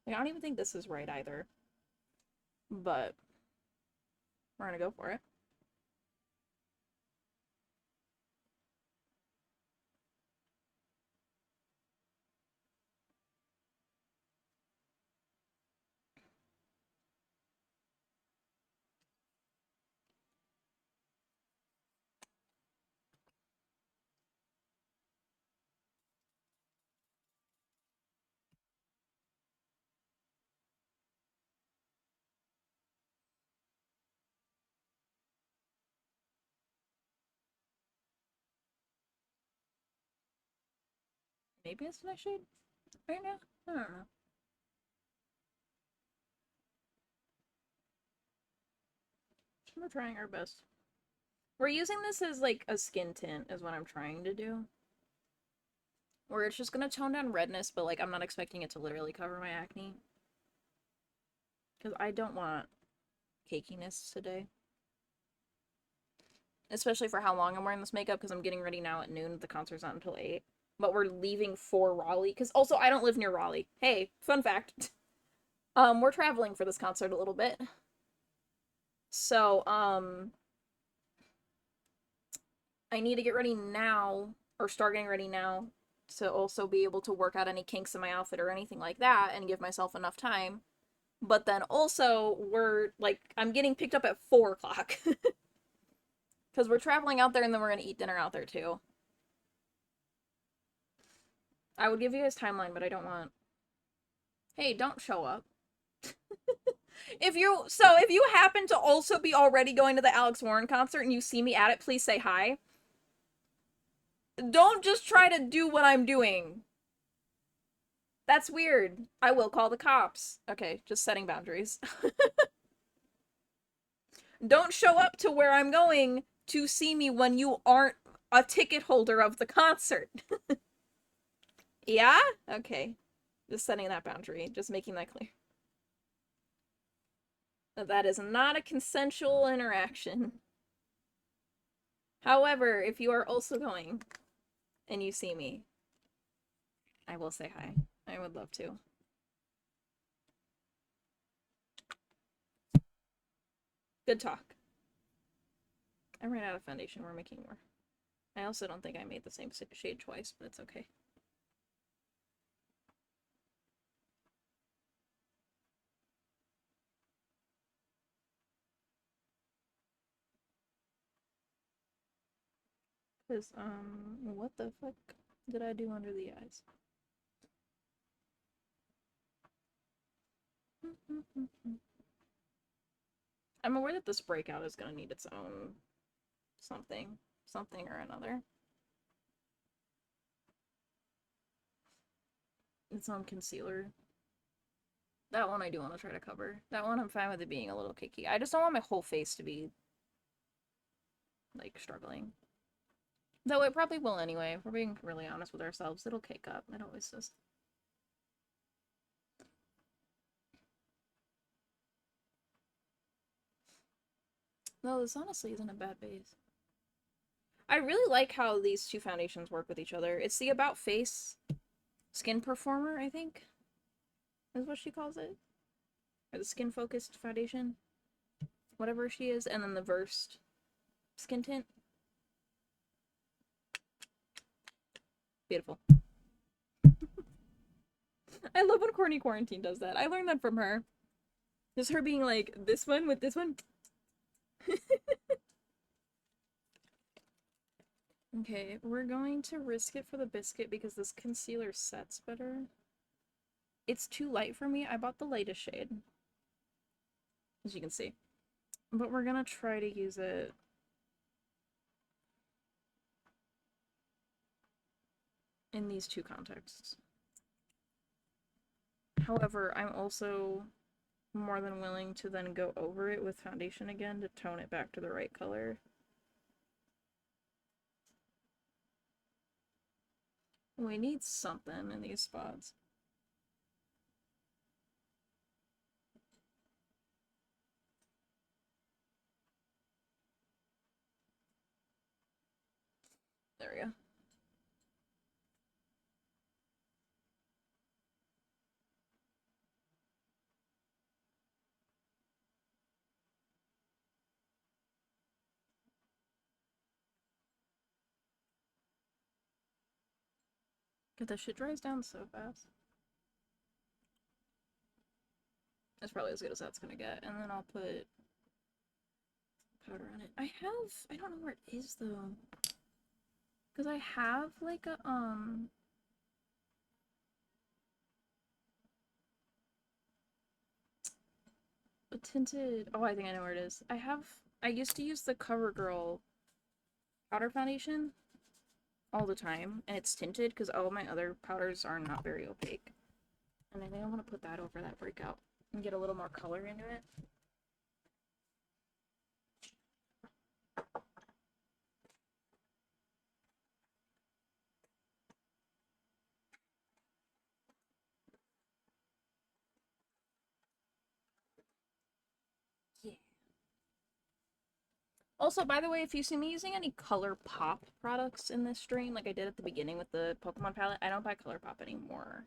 Like, I don't even think this is right either. But we're gonna go for it. Maybe it's what I should right now? I don't know. We're trying our best. We're using this as like a skin tint is what I'm trying to do. Where it's just gonna tone down redness, but like I'm not expecting it to literally cover my acne. Because I don't want cakiness today. Especially for how long I'm wearing this makeup, because I'm getting ready now at noon. The concert's not until 8. But we're leaving for Raleigh. Because also, I don't live near Raleigh. Hey, fun fact. We're traveling for this concert a little bit. So, I need to get ready now, or start getting ready now, to also be able to work out any kinks in my outfit or anything like that, and give myself enough time. But then also, I'm getting picked up at 4 o'clock. Because we're traveling out there and then we're going to eat dinner out there too. I would give you guys timeline, but I don't want... Hey, don't show up. If you happen to also be already going to the Alex Warren concert and you see me at it, please say hi. Don't just try to do what I'm doing. That's weird. I will call the cops. Okay, just setting boundaries. Don't show up to where I'm going to see me when you aren't a ticket holder of the concert. Yeah? Okay. Just setting that boundary. Just making that clear. That is not a consensual interaction. However, if you are also going and you see me, I will say hi. I would love to. Good talk. I ran out of foundation. We're making more. I also don't think I made the same shade twice, but it's okay. Because, what the fuck did I do under the eyes? I'm aware that this breakout is gonna need its own something or another. Its own concealer. That one I do want to try to cover. That one I'm fine with it being a little cakey. I just don't want my whole face to be, like, struggling. Though it probably will anyway. If we're being really honest with ourselves, it'll cake up. It always does. No, this honestly isn't a bad base. I really like how these two foundations work with each other. It's the About Face Skin Performer, I think, is what she calls it. Or the Skin Focused Foundation. Whatever she is. And then the Versed Skin Tint. Beautiful. I love when Corny Quarantine does that. I learned that from her. Just her being like, this one with this one. Okay, we're going to risk it for the biscuit because this concealer sets better. It's too light for me. I bought the lightest shade, as you can see. But we're gonna try to use it in these two contexts. However, I'm also more than willing to then go over it with foundation again to tone it back to the right color. We need something in these spots. There we go. God, that shit dries down so fast. That's probably as good as that's gonna get. And then I'll put powder on it. I don't know where it is though. Because I have like a tinted, oh, I think I know where it is. I used to use the CoverGirl powder foundation all the time, and it's tinted because all my other powders are not very opaque. And I think I want to put that over that breakout and get a little more color into it. Yeah. Also, by the way, if you see me using any ColourPop products in this stream, like I did at the beginning with the Pokemon palette, I don't buy ColourPop anymore.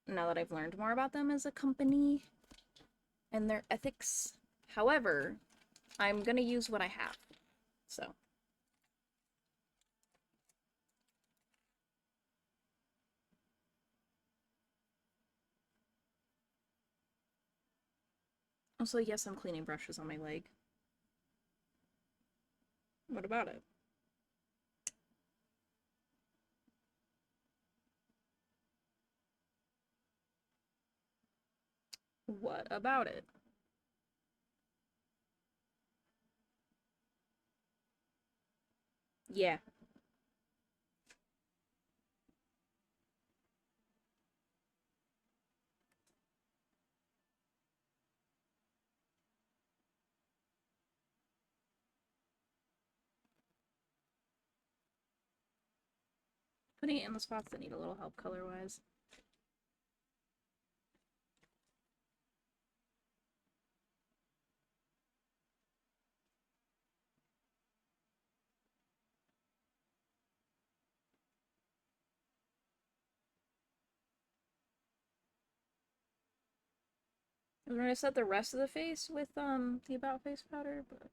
Now that I've learned more about them as a company and their ethics. However, I'm gonna use what I have. So. Also, yes, I'm cleaning brushes on my leg. What about it? What about it? Yeah. Putting it in the spots that need a little help color-wise. I was going to set the rest of the face with the About Face powder, but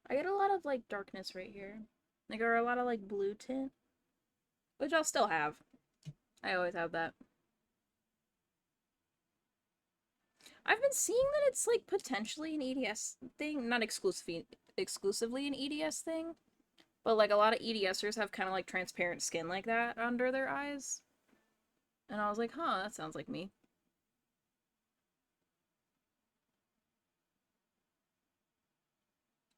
I get a lot of like darkness right here. Like, or a lot of like blue tint, which I'll still have. I always have that. I've been seeing that it's like potentially an EDS thing, not exclusively an EDS thing, but like a lot of EDSers have kind of like transparent skin like that under their eyes. And I was like, huh, that sounds like me.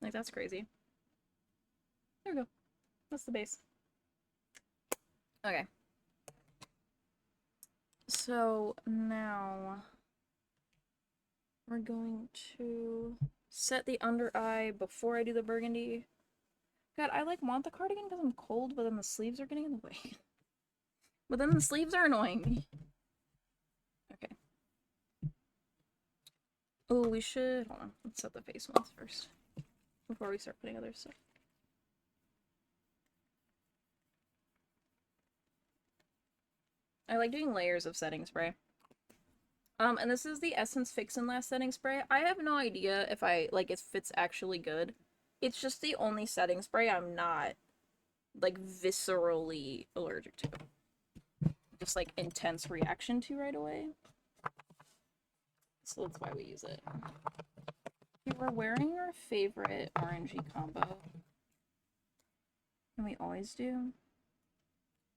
Like, that's crazy. There we go. That's the base. Okay. So now we're going to set the under eye before I do the burgundy. God, I like want the cardigan because I'm cold, but then the sleeves are getting in the way. But then the sleeves are annoying me. Okay. Oh, we should, hold on, let's set the face ones first before we start putting other stuff. I like doing layers of setting spray. And this is the Essence Fix and Last setting spray. I have no idea if it's actually good. It's just the only setting spray I'm not, like, viscerally allergic to. Just, like, intense reaction to right away. So that's why we use it. Okay, we're wearing our favorite orangey combo. And we always do.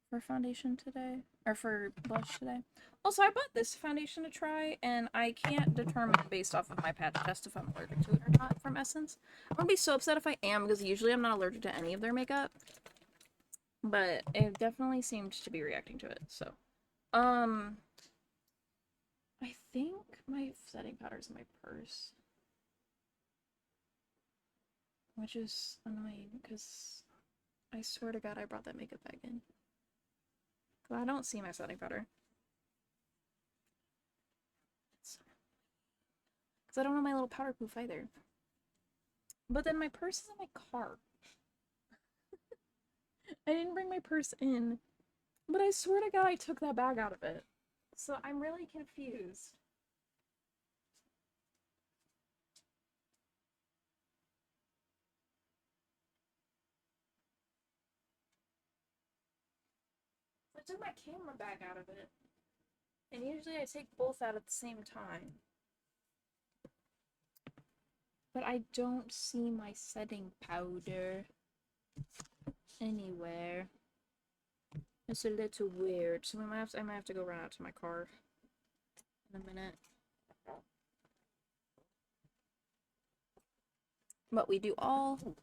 For foundation today. Or for blush today. Also, I bought this foundation to try, and I can't determine based off of my patch test if I'm allergic to it or not from Essence. I'm gonna be so upset if I am, because usually I'm not allergic to any of their makeup. But it definitely seemed to be reacting to it, so. I think my setting powder's in my purse. Which is annoying, because I swear to God I brought that makeup bag in. I don't see my setting powder. Because I don't know my little powder poof either. But then my purse is in my car. I didn't bring my purse in. But I swear to God I took that bag out of it. So I'm really confused. I took my camera bag out of it. And usually I take both out at the same time. But I don't see my setting powder anywhere. It's a little weird. So I might have to go run out to my car in a minute. But we do all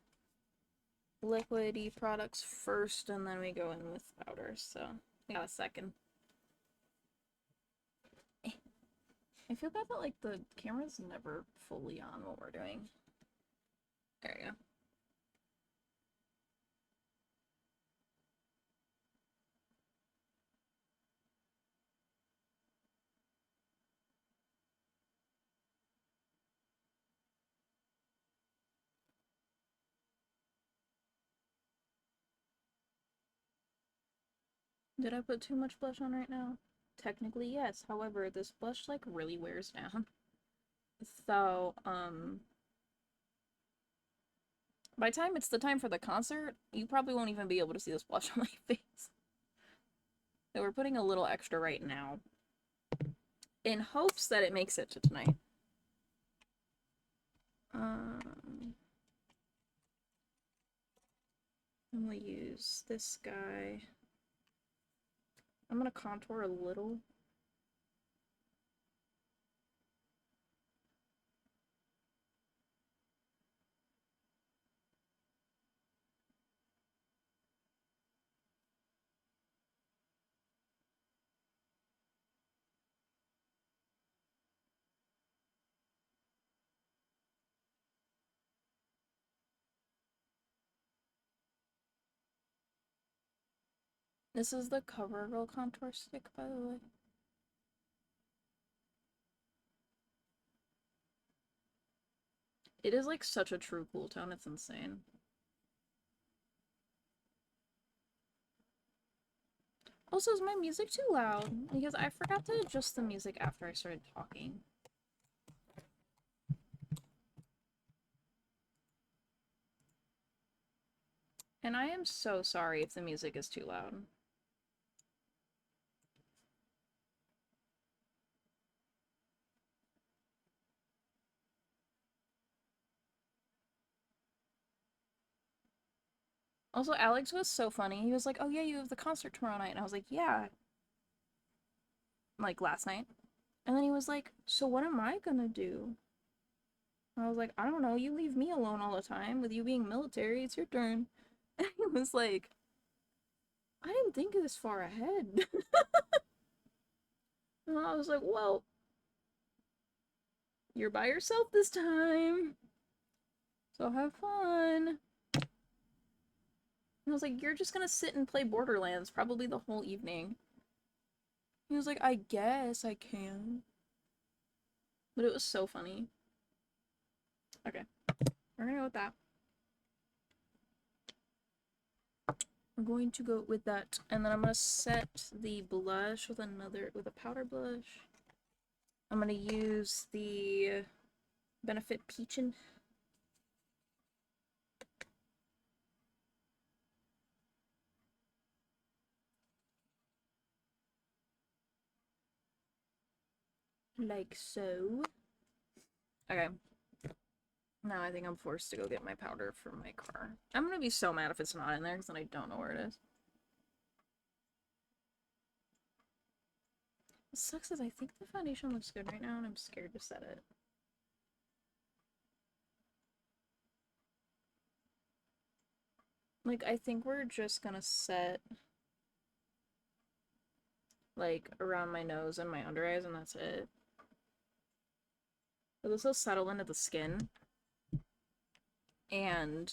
liquidy products first, and then we go in with powders. So we got a second. I feel bad that like the camera's never fully on what we're doing. There you go. Did I put too much blush on right now? Technically, yes. However, this blush, like, really wears down. So, by the time it's the time for the concert, you probably won't even be able to see this blush on my face. So we're putting a little extra right now. In hopes that it makes it to tonight. I'm gonna use this guy. I'm gonna contour a little. This is the CoverGirl contour stick, by the way. It is like such a true cool tone, it's insane. Also, is my music too loud? Because I forgot to adjust the music after I started talking. And I am so sorry if the music is too loud. Also, Alex was so funny. He was like, oh yeah, you have the concert tomorrow night. And I was like, yeah. Like, last night. And then he was like, so what am I gonna do? And I was like, I don't know. You leave me alone all the time. With you being military, it's your turn. And he was like, I didn't think this far ahead. And I was like, well, you're by yourself this time. So have fun. And I was like, you're just gonna sit and play Borderlands probably the whole evening. He was like, I guess I can. But it was so funny. Okay. We're gonna go with that. We're going to go with that. And then I'm gonna set the blush with a powder blush. I'm gonna use the Benefit Peachin'. Like so. Okay. Now I think I'm forced to go get my powder for my car. I'm gonna be so mad if it's not in there because then I don't know where it is. What sucks is I think the foundation looks good right now and I'm scared to set it. Like, I think we're just gonna set like around my nose and my under eyes and that's it. But this will settle into the skin. And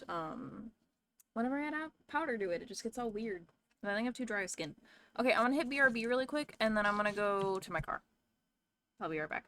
whenever I add powder to it, it just gets all weird. And I think I have too dry skin. Okay, I'm gonna hit BRB really quick and then I'm gonna go to my car. I'll be right back.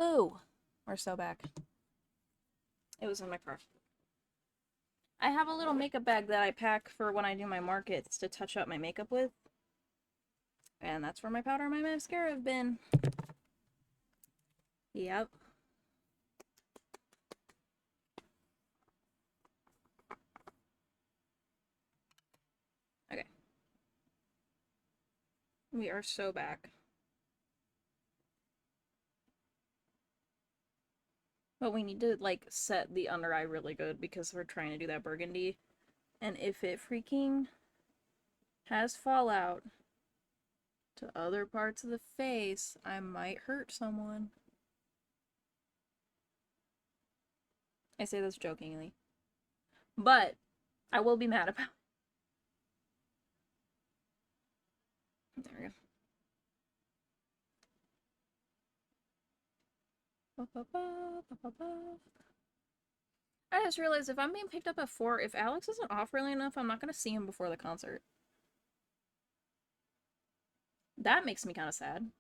Ooh, we're so back. It was in my car. I have a little makeup bag that I pack for when I do my markets to touch up my makeup with. And that's where my powder and my mascara have been. Yep. Okay. We are so back. But we need to, like, set the under eye really good because we're trying to do that burgundy. And if it freaking has fallout to other parts of the face, I might hurt someone. I say this jokingly. But I will be mad about it. There we go. Ba, ba, ba, ba, ba, ba. I just realized if I'm being picked up at 4, if Alex isn't off early enough, I'm not going to see him before the concert. That makes me kind of sad.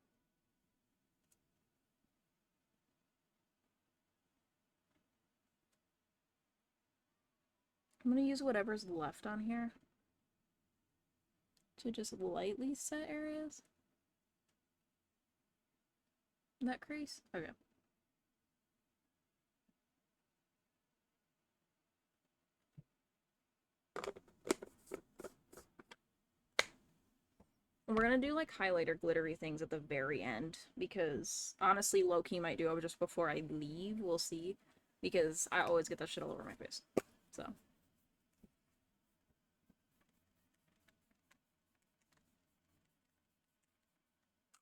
I'm going to use whatever's left on here to just lightly set areas. That crease? Okay. We're gonna do like highlighter glittery things at the very end because honestly, low-key might do it just before I leave. We'll see. Because I always get that shit all over my face. So.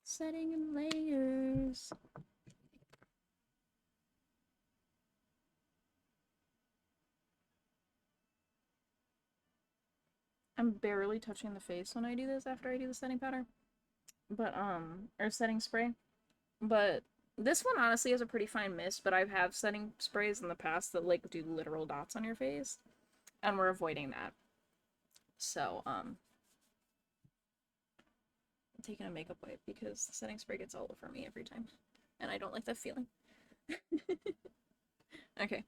Setting in layers. I'm barely touching the face when I do this after I do the setting powder. But, or setting spray. But this one honestly has a pretty fine mist, but I've had setting sprays in the past that, like, do literal dots on your face. And we're avoiding that. So, I'm taking a makeup wipe because the setting spray gets all over me every time. And I don't like that feeling. Okay.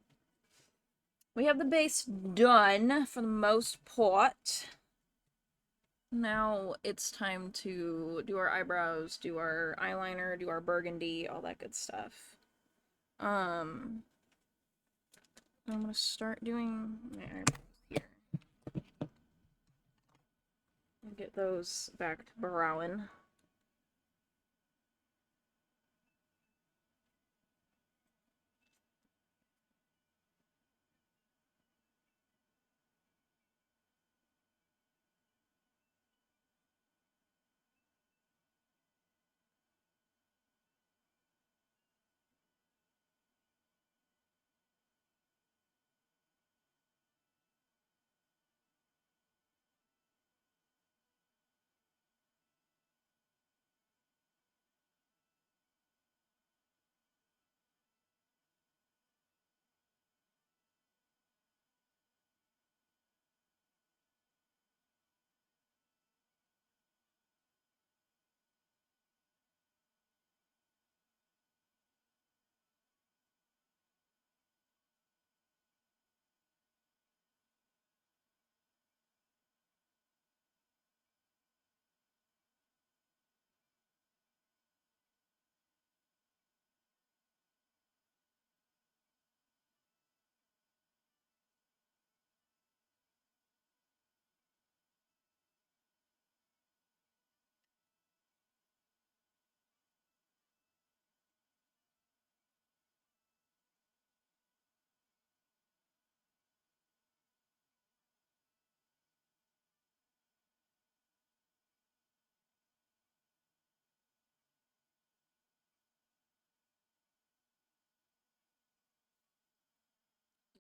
We have the base done for the most part. Now it's time to do our eyebrows, do our eyeliner, do our burgundy, all that good stuff. I'm gonna start doing my eyebrows here. And get those back to browing.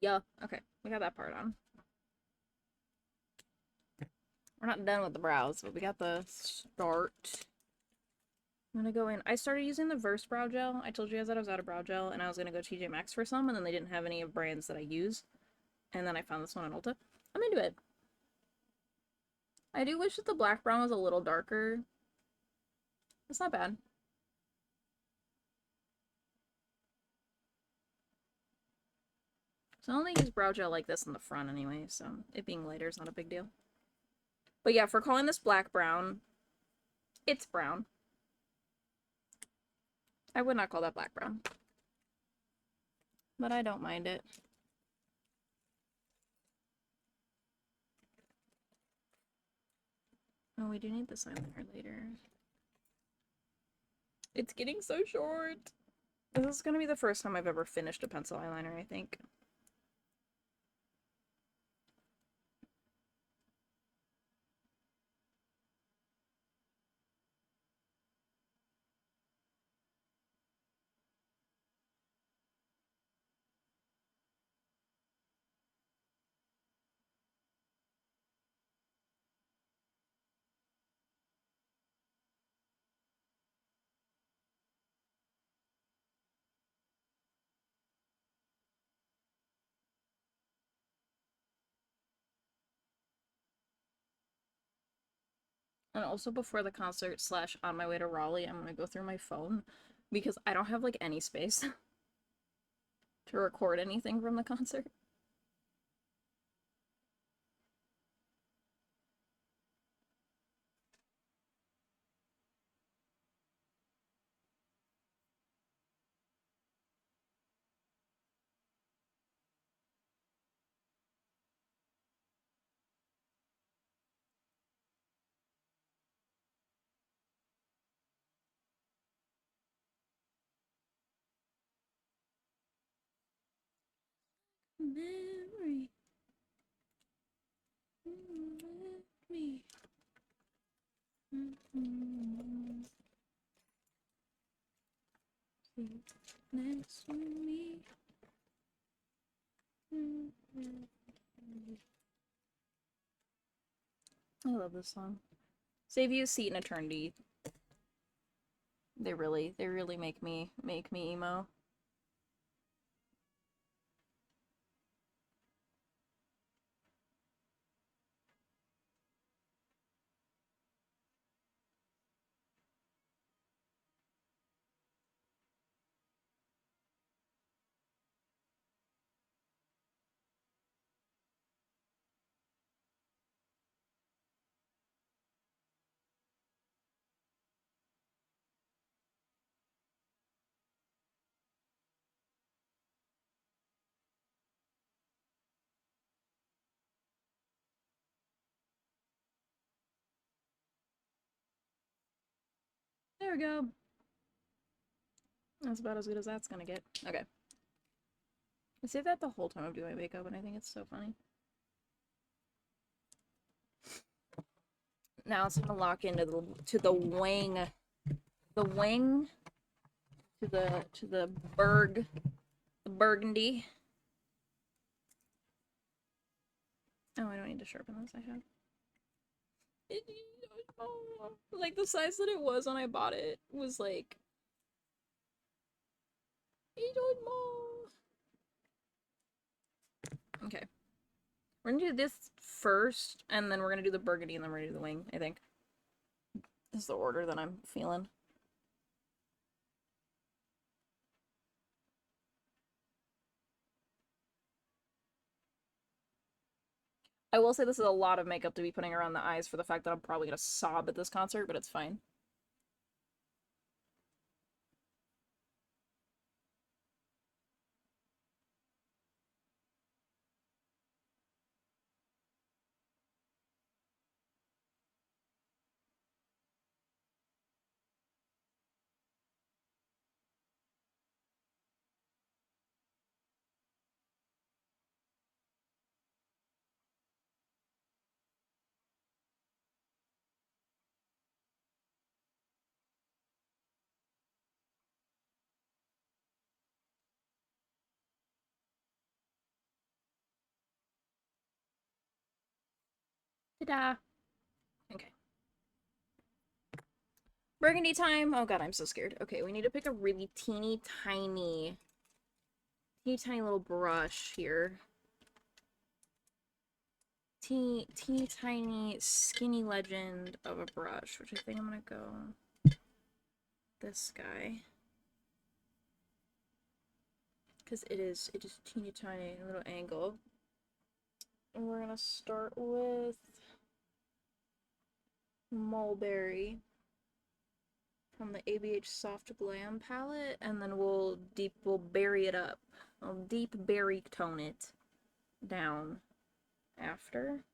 Yeah, okay, we got that part on. We're not done with the brows, but we got the start. I'm gonna go in. I started using the Verse brow gel. I told you guys that I was out of brow gel, and I was gonna go TJ Maxx for some, and then they didn't have any of brands that I use. And then I found this one on Ulta. I'm into it. I do wish that the black brown was a little darker. It's not bad. So I only use brow gel like this in the front anyway, so it being lighter is not a big deal. But yeah, for calling this black brown, it's brown. I would not call that black brown. But I don't mind it. Oh, we do need this eyeliner later. It's getting so short. This is gonna be the first time I've ever finished a pencil eyeliner, I think. And also before the concert / on my way to Raleigh, I'm gonna go through my phone because I don't have like any space to record anything from the concert. Memory. Me. Next to me. I love this song. Save You, Seat in Eternity. They really make me emo. There we go. That's about as good as that's gonna get. Okay. I say that the whole time I'm doing my makeup, and I think it's so funny. Now it's gonna lock into the wing, the wing, to the burgundy. Oh, I don't need to sharpen this. I have. Like the size that it was when I bought it was like. Okay. We're gonna do this first, and then we're gonna do the burgundy, and then we're gonna do the wing, I think. This is the order that I'm feeling. I will say this is a lot of makeup to be putting around the eyes for the fact that I'm probably gonna sob at this concert, but it's fine. Ta-da! Okay. Burgundy time! Oh god, I'm so scared. Okay, we need to pick a really teeny tiny little brush here. Teeny tiny skinny legend of a brush, which I think I'm gonna go this guy. because it is teeny tiny little angle. And we're gonna start with Mulberry from the ABH Soft Glam palette, and then we'll berry it up. I'll deep berry tone it down after.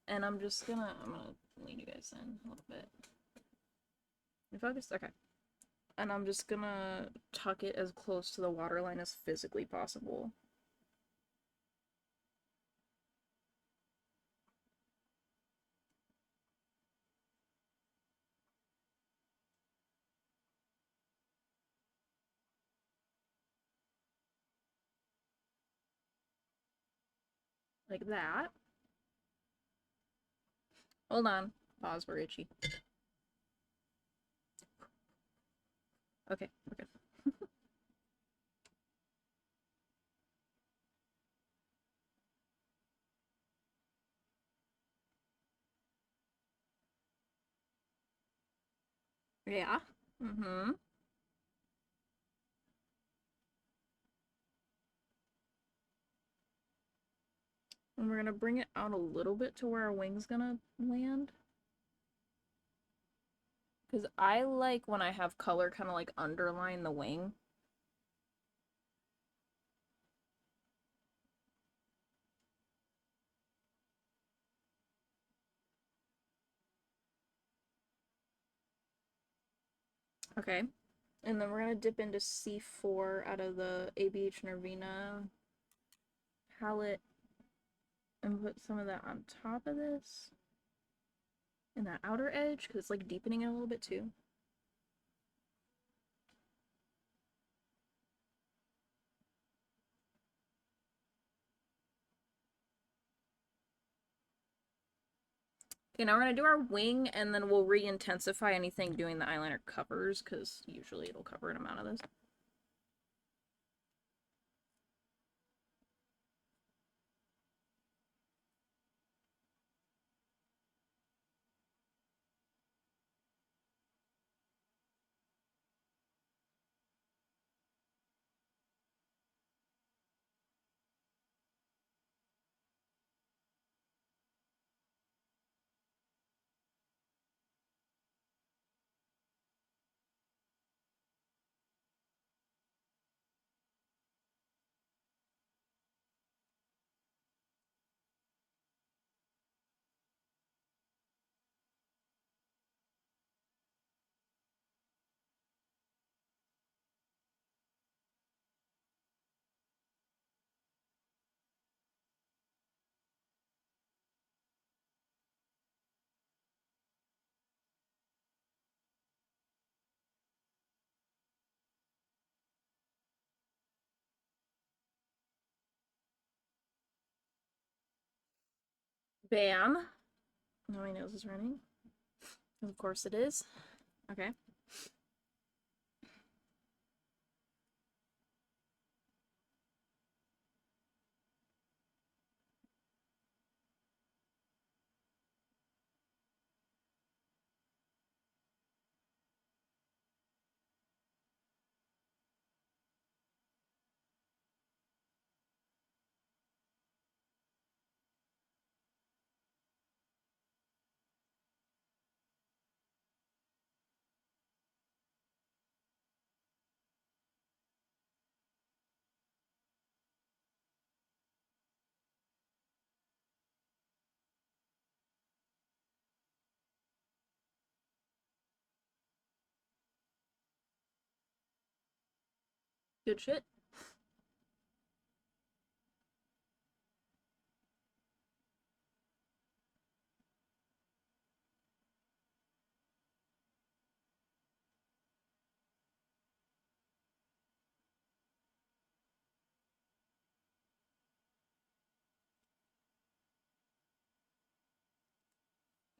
And I'm gonna lean you guys in a little bit. You focused? Okay. And I'm just gonna tuck it as close to the waterline as physically possible. Like that. Hold on. Pause, we're itchy. Okay, we're good. Yeah. Mm-hmm. And we're gonna bring it out a little bit to where our wing's gonna land. Because I like when I have color kind of like underline the wing. Okay. And then we're gonna dip into C4 out of the ABH Nervina palette and put some of that on top of this. In that outer edge, because it's like deepening it a little bit too. Okay, now we're gonna do our wing, and then we'll re-intensify anything doing the eyeliner covers, because usually it'll cover an amount of this. Bam! Now my nose is running. Of course it is. Okay. Good shit.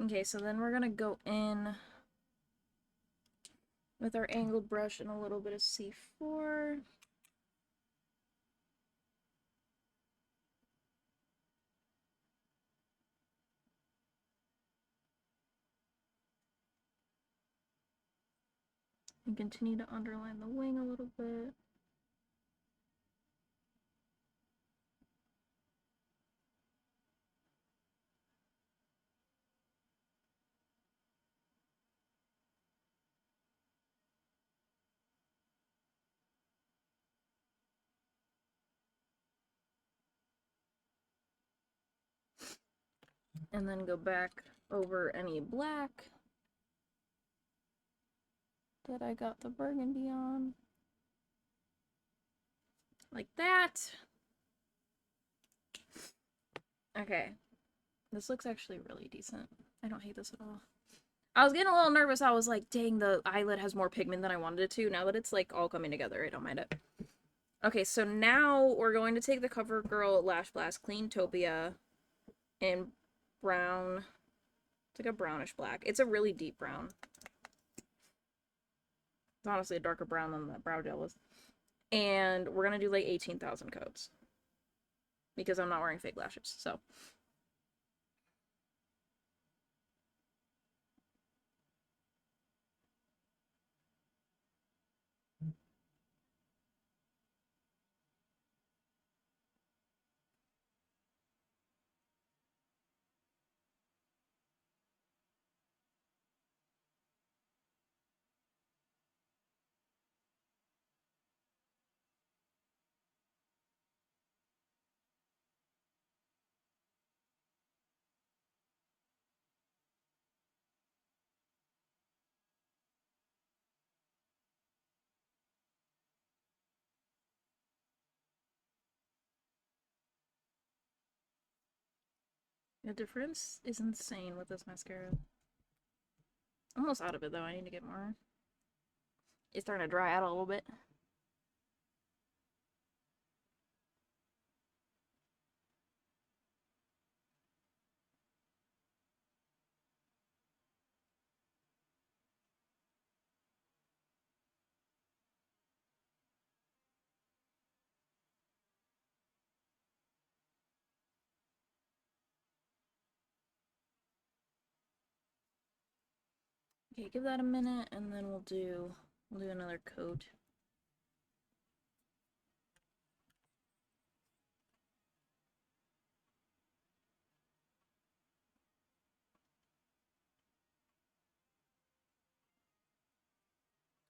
Okay, so then we're gonna go in with our angled brush and a little bit of C4. And continue to underline the wing a little bit. And then go back over any black that I got the burgundy on. Like that. Okay. This looks actually really decent. I don't hate this at all. I was getting a little nervous. I was like, dang, the eyelid has more pigment than I wanted it to. Now that it's like all coming together, I don't mind it. Okay, so now we're going to take the CoverGirl Lash Blast Clean Topia in brown. It's like a brownish black. It's a really deep brown. It's honestly a darker brown than that brow gel is. And we're going to do like 18,000 coats. Because I'm not wearing fake lashes, so. The difference is insane with this mascara. Almost out of it though, I need to get more. It's starting to dry out a little bit. Okay, give that a minute and then we'll do another coat.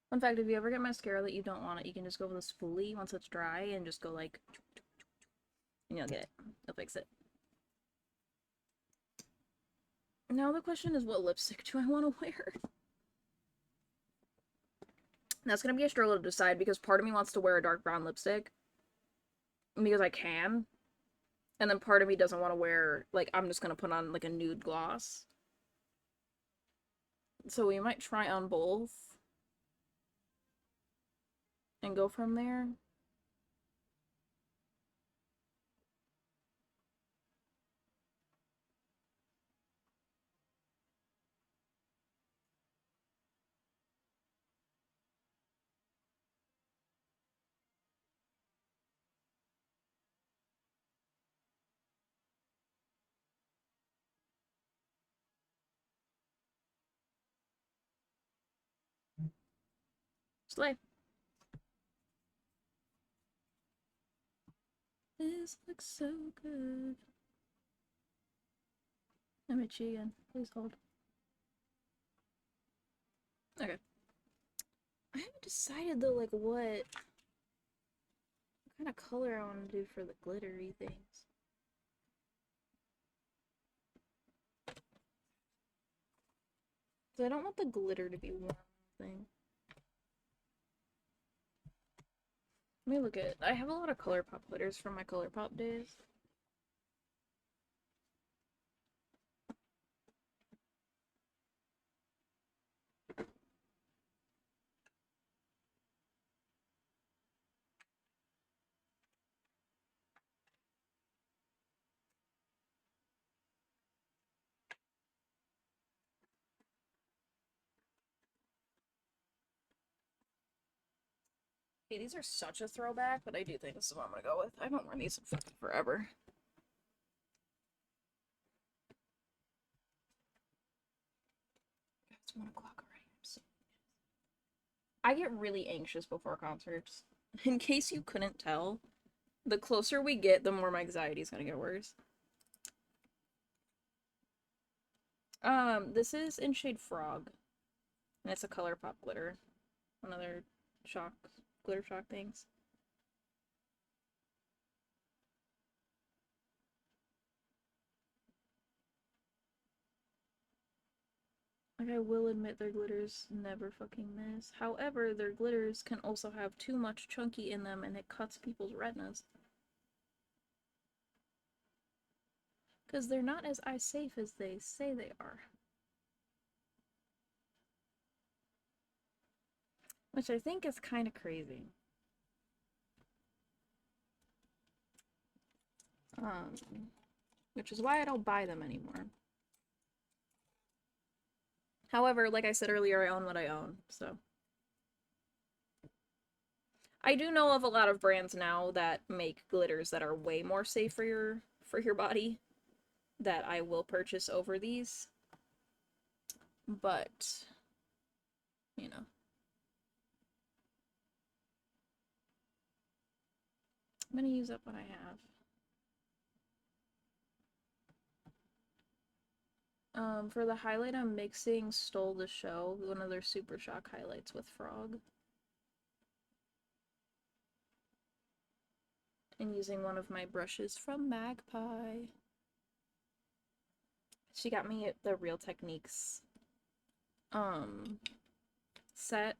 Fun fact, if you ever get mascara that you don't want it, you can just go with a spoolie once it's dry and just go like, and you'll get it. It'll fix it. Now the question is, what lipstick do I want to wear? That's gonna be a struggle to decide because part of me wants to wear a dark brown lipstick because I can, and then part of me doesn't want to wear, like, I'm just gonna put on like a nude gloss. So we might try on both and go from there. Slay. This looks so good. I'm itchy again. Please hold. Okay. I haven't decided though, like, what kind of color I want to do for the glittery things. So I don't want the glitter to be one thing. Let me look at it. I have a lot of ColourPop glitters from my ColourPop days. Okay, these are such a throwback, but I do think this is what I'm gonna go with. I haven't worn these in fucking forever. It's 1 o'clock already. I get really anxious before concerts. In case you couldn't tell, the closer we get, the more my anxiety is gonna get worse. This is in shade Frog. And it's a ColourPop glitter. One of their shock, glitter shock things. Like, I will admit their glitters never fucking miss. However, their glitters can also have too much chunky in them and it cuts people's retinas. Because they're not as eye safe as they say they are. Which I think is kind of crazy. Which is why I don't buy them anymore. However, like I said earlier, I own what I own, so. I do know of a lot of brands now that make glitters that are way more safe for your body that I will purchase over these. But, you know. I'm gonna use up what I have. For the highlight, I'm mixing Stole the Show, one of their Super Shock highlights, with Frog. And using one of my brushes from Magpie. She got me the Real Techniques set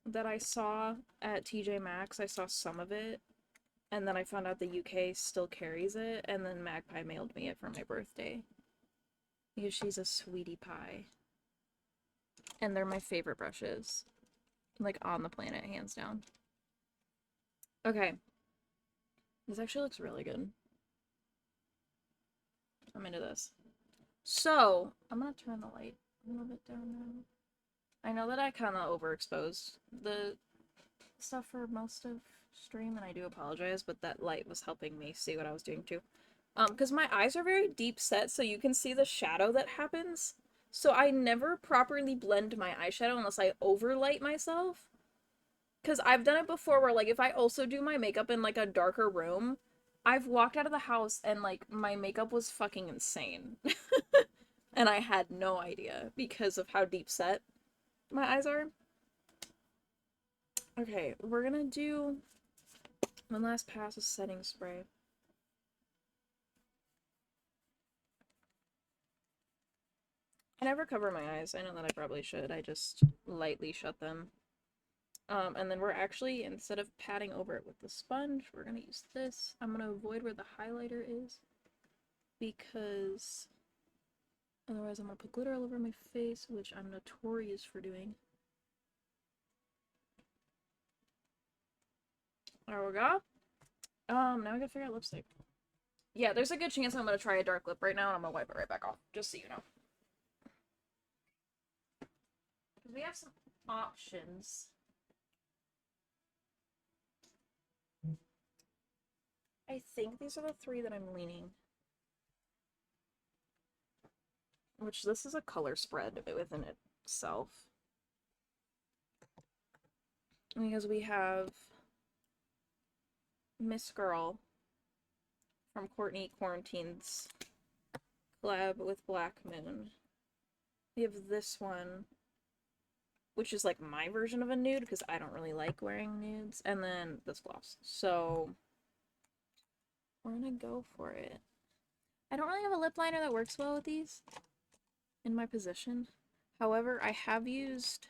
that I saw at TJ Maxx. I saw some of it, and then I found out the UK still carries it, and then Magpie mailed me it for my birthday. Because she's a sweetie pie. And they're my favorite brushes. Like, on the planet, hands down. Okay. This actually looks really good. I'm into this. So, I'm gonna turn the light a little bit down now. I know that I kind of overexposed the stuff for most of stream, and I do apologize, but that light was helping me see what I was doing too. Because my eyes are very deep set, so you can see the shadow that happens. So I never properly blend my eyeshadow unless I overlight myself. Because I've done it before where, like, if I also do my makeup in, like, a darker room, I've walked out of the house and, like, my makeup was fucking insane. And I had no idea because of how deep set my eyes are. Okay, we're gonna do one last pass of setting spray. I never cover my eyes. I know that I probably should. I just lightly shut them. And then we're actually, instead of patting over it with the sponge, we're gonna use this. I'm gonna avoid where the highlighter is because otherwise I'm gonna put glitter all over my face, which I'm notorious for doing. There we go. Now we gotta figure out lipstick. Yeah, there's a good chance I'm gonna try a dark lip right now, and I'm gonna wipe it right back off, just so you know. Because we have some options. I think these are the three that I'm leaning. Which, this is a color spread within itself. Because we have Miss Girl from Courtney Quarantine's collab with Black Moon. We have this one, which is like my version of a nude because I don't really like wearing nudes, and then this gloss. So we're gonna go for it. I don't really have a lip liner that works well with these in my position. However, I have used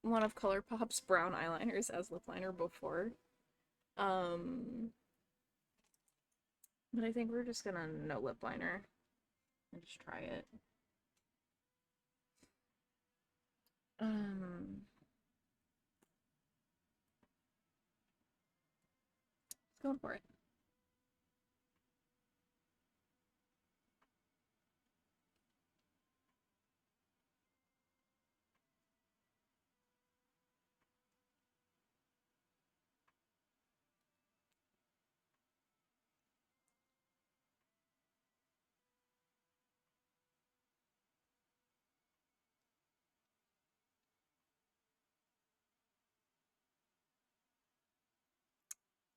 one of ColourPop's brown eyeliners as lip liner before. But I think we're just gonna no lip liner and just try it. Going for it.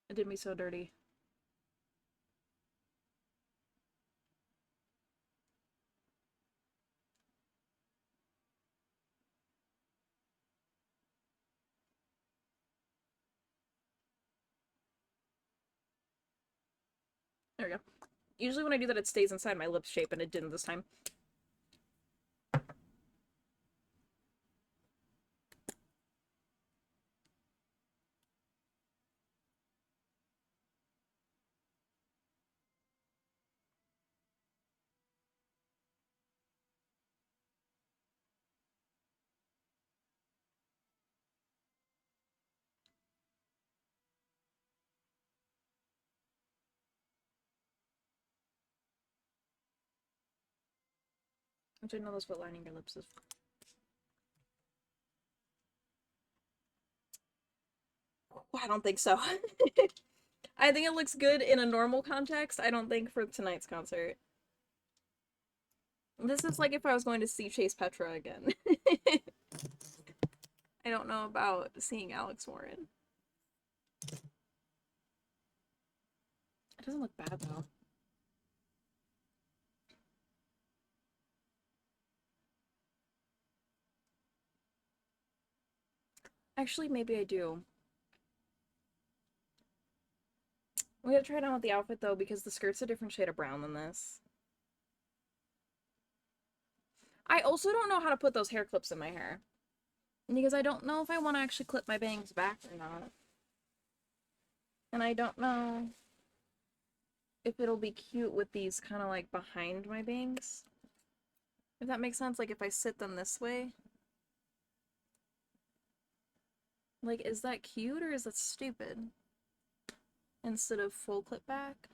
It did me so dirty. There we go. Usually when I do that, it stays inside my lip shape, and it didn't this time. Which I know that's what lining your lips is for. I don't think so. I think it looks good in a normal context. I don't think for tonight's concert. This is like if I was going to see Chase Petra again. I don't know about seeing Alex Warren. It doesn't look bad though. Actually, maybe I do. We gotta try it on with the outfit though, because the skirt's a different shade of brown than this. I also don't know how to put those hair clips in my hair. Because I don't know if I want to actually clip my bangs back or not. And I don't know if it'll be cute with these kind of like behind my bangs. If that makes sense, like if I sit them this way. Like, is that cute or is that stupid? Instead of full clip back.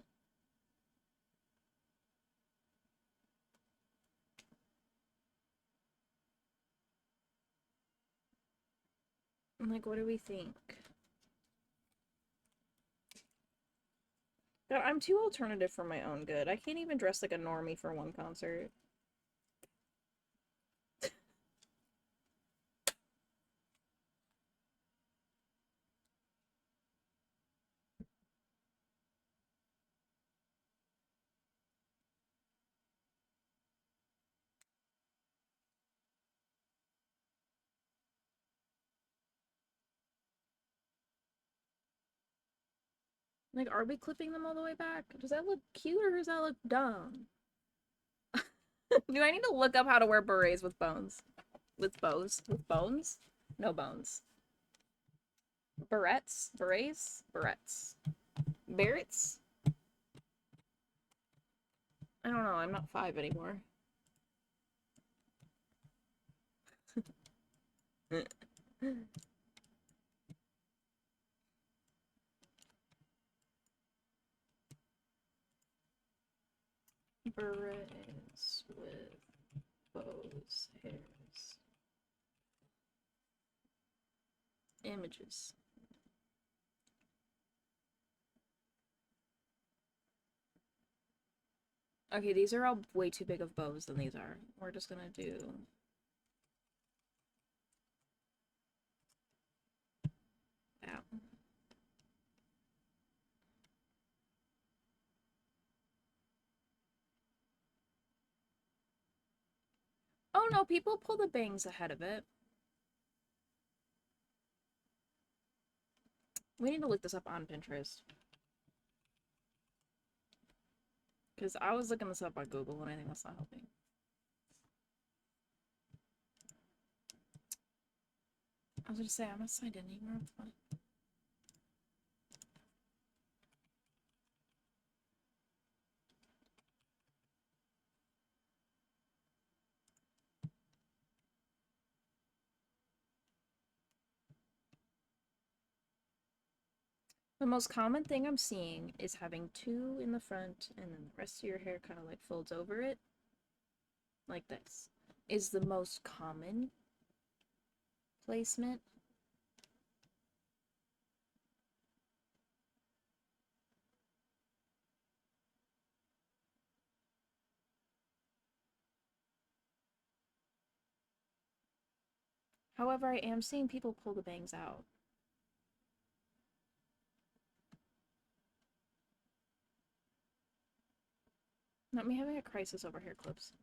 I'm like, what do we think? God, I'm too alternative for my own good. I can't even dress like a normie for one concert. Like, are we clipping them all the way back? Does that look cute or does that look dumb? Do I need to look up how to wear berets with bones? With bows? With bones? No bones. Barrettes? Berets? Barrettes. Barretts? I don't know, I'm not 5 anymore. Berets with bows, hairs. Images. Okay, these are all way too big of bows than these are. We're just gonna do... Ow. Oh no, people pull the bangs ahead of it. We need to look this up on Pinterest. Because I was looking this up on Google and I think that's not helping. I was gonna say, I'm not signed in anymore. The most common thing I'm seeing is having 2 in the front and then the rest of your hair kind of like folds over it. Like this. Is the most common placement. However, I am seeing people pull the bangs out. Not me having a crisis over hair clips.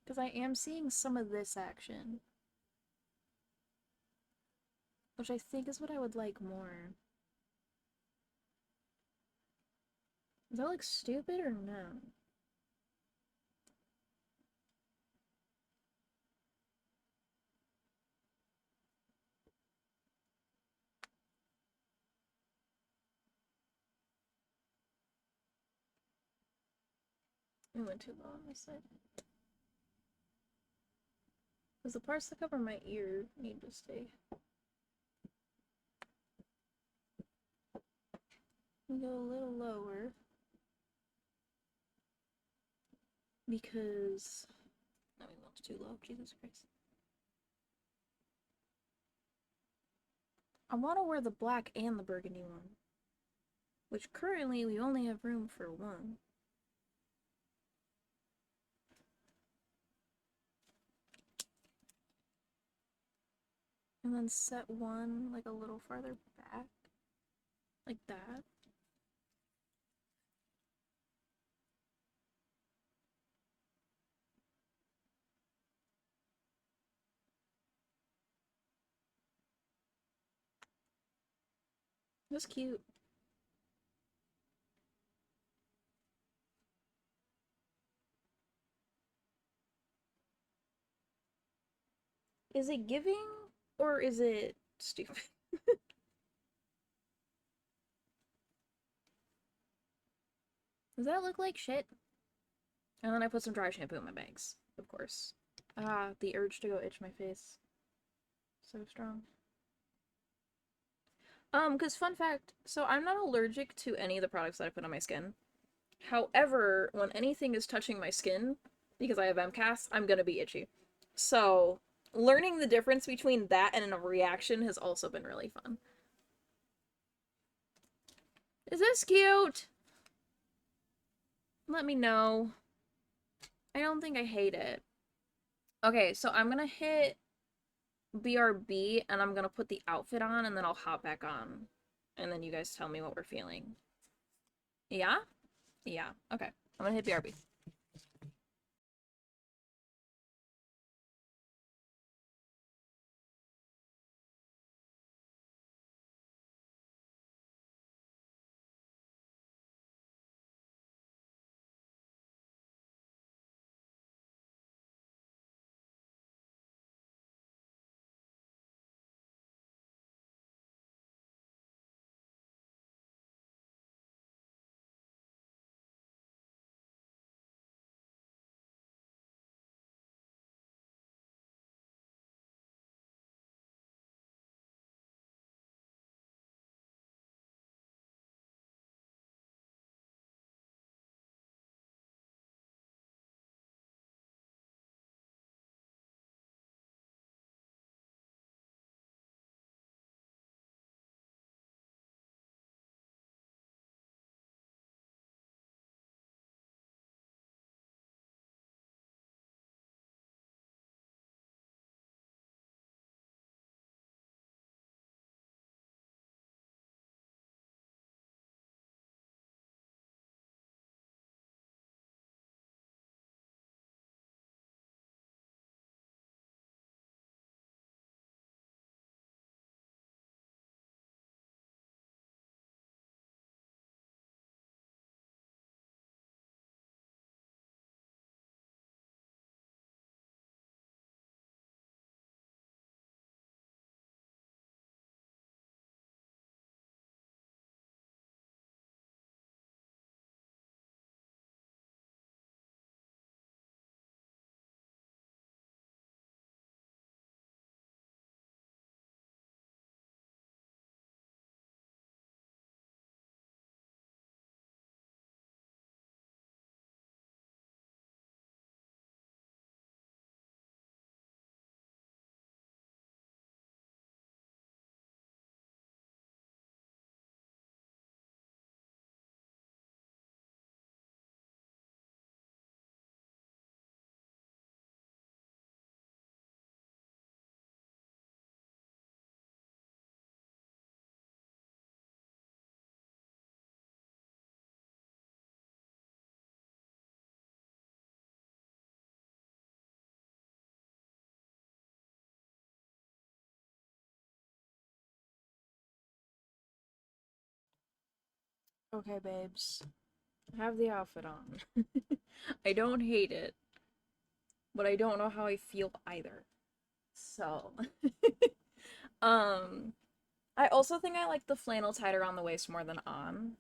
Because I am seeing some of this action. Which I think is what I would like more. Does that look stupid or no? It went too low on this side. Because the parts that cover my ear need to stay. We go a little lower. because no, we went too low. Jesus Christ. I want to wear the black and the burgundy one, which currently we only have room for one. And then set one like a little farther back, like that. That's cute. Is it giving or is it stupid? Does that look like shit? And then I put some dry shampoo in my bags, of course. Ah, the urge to go itch my face. So strong. Because fun fact, so I'm not allergic to any of the products that I put on my skin. However, when anything is touching my skin, because I have MCAS, I'm gonna be itchy. So, learning the difference between that and a reaction has also been really fun. Is this cute? Let me know. I don't think I hate it. Okay, so I'm gonna hit BRB and I'm gonna put the outfit on and then I'll hop back on. And then you guys tell me what we're feeling. Yeah? Yeah. Okay. I'm gonna hit BRB. Okay, babes. I have the outfit on. I don't hate it, but I don't know how I feel either. So, um, I also think I like the flannel tied around the waist more than on.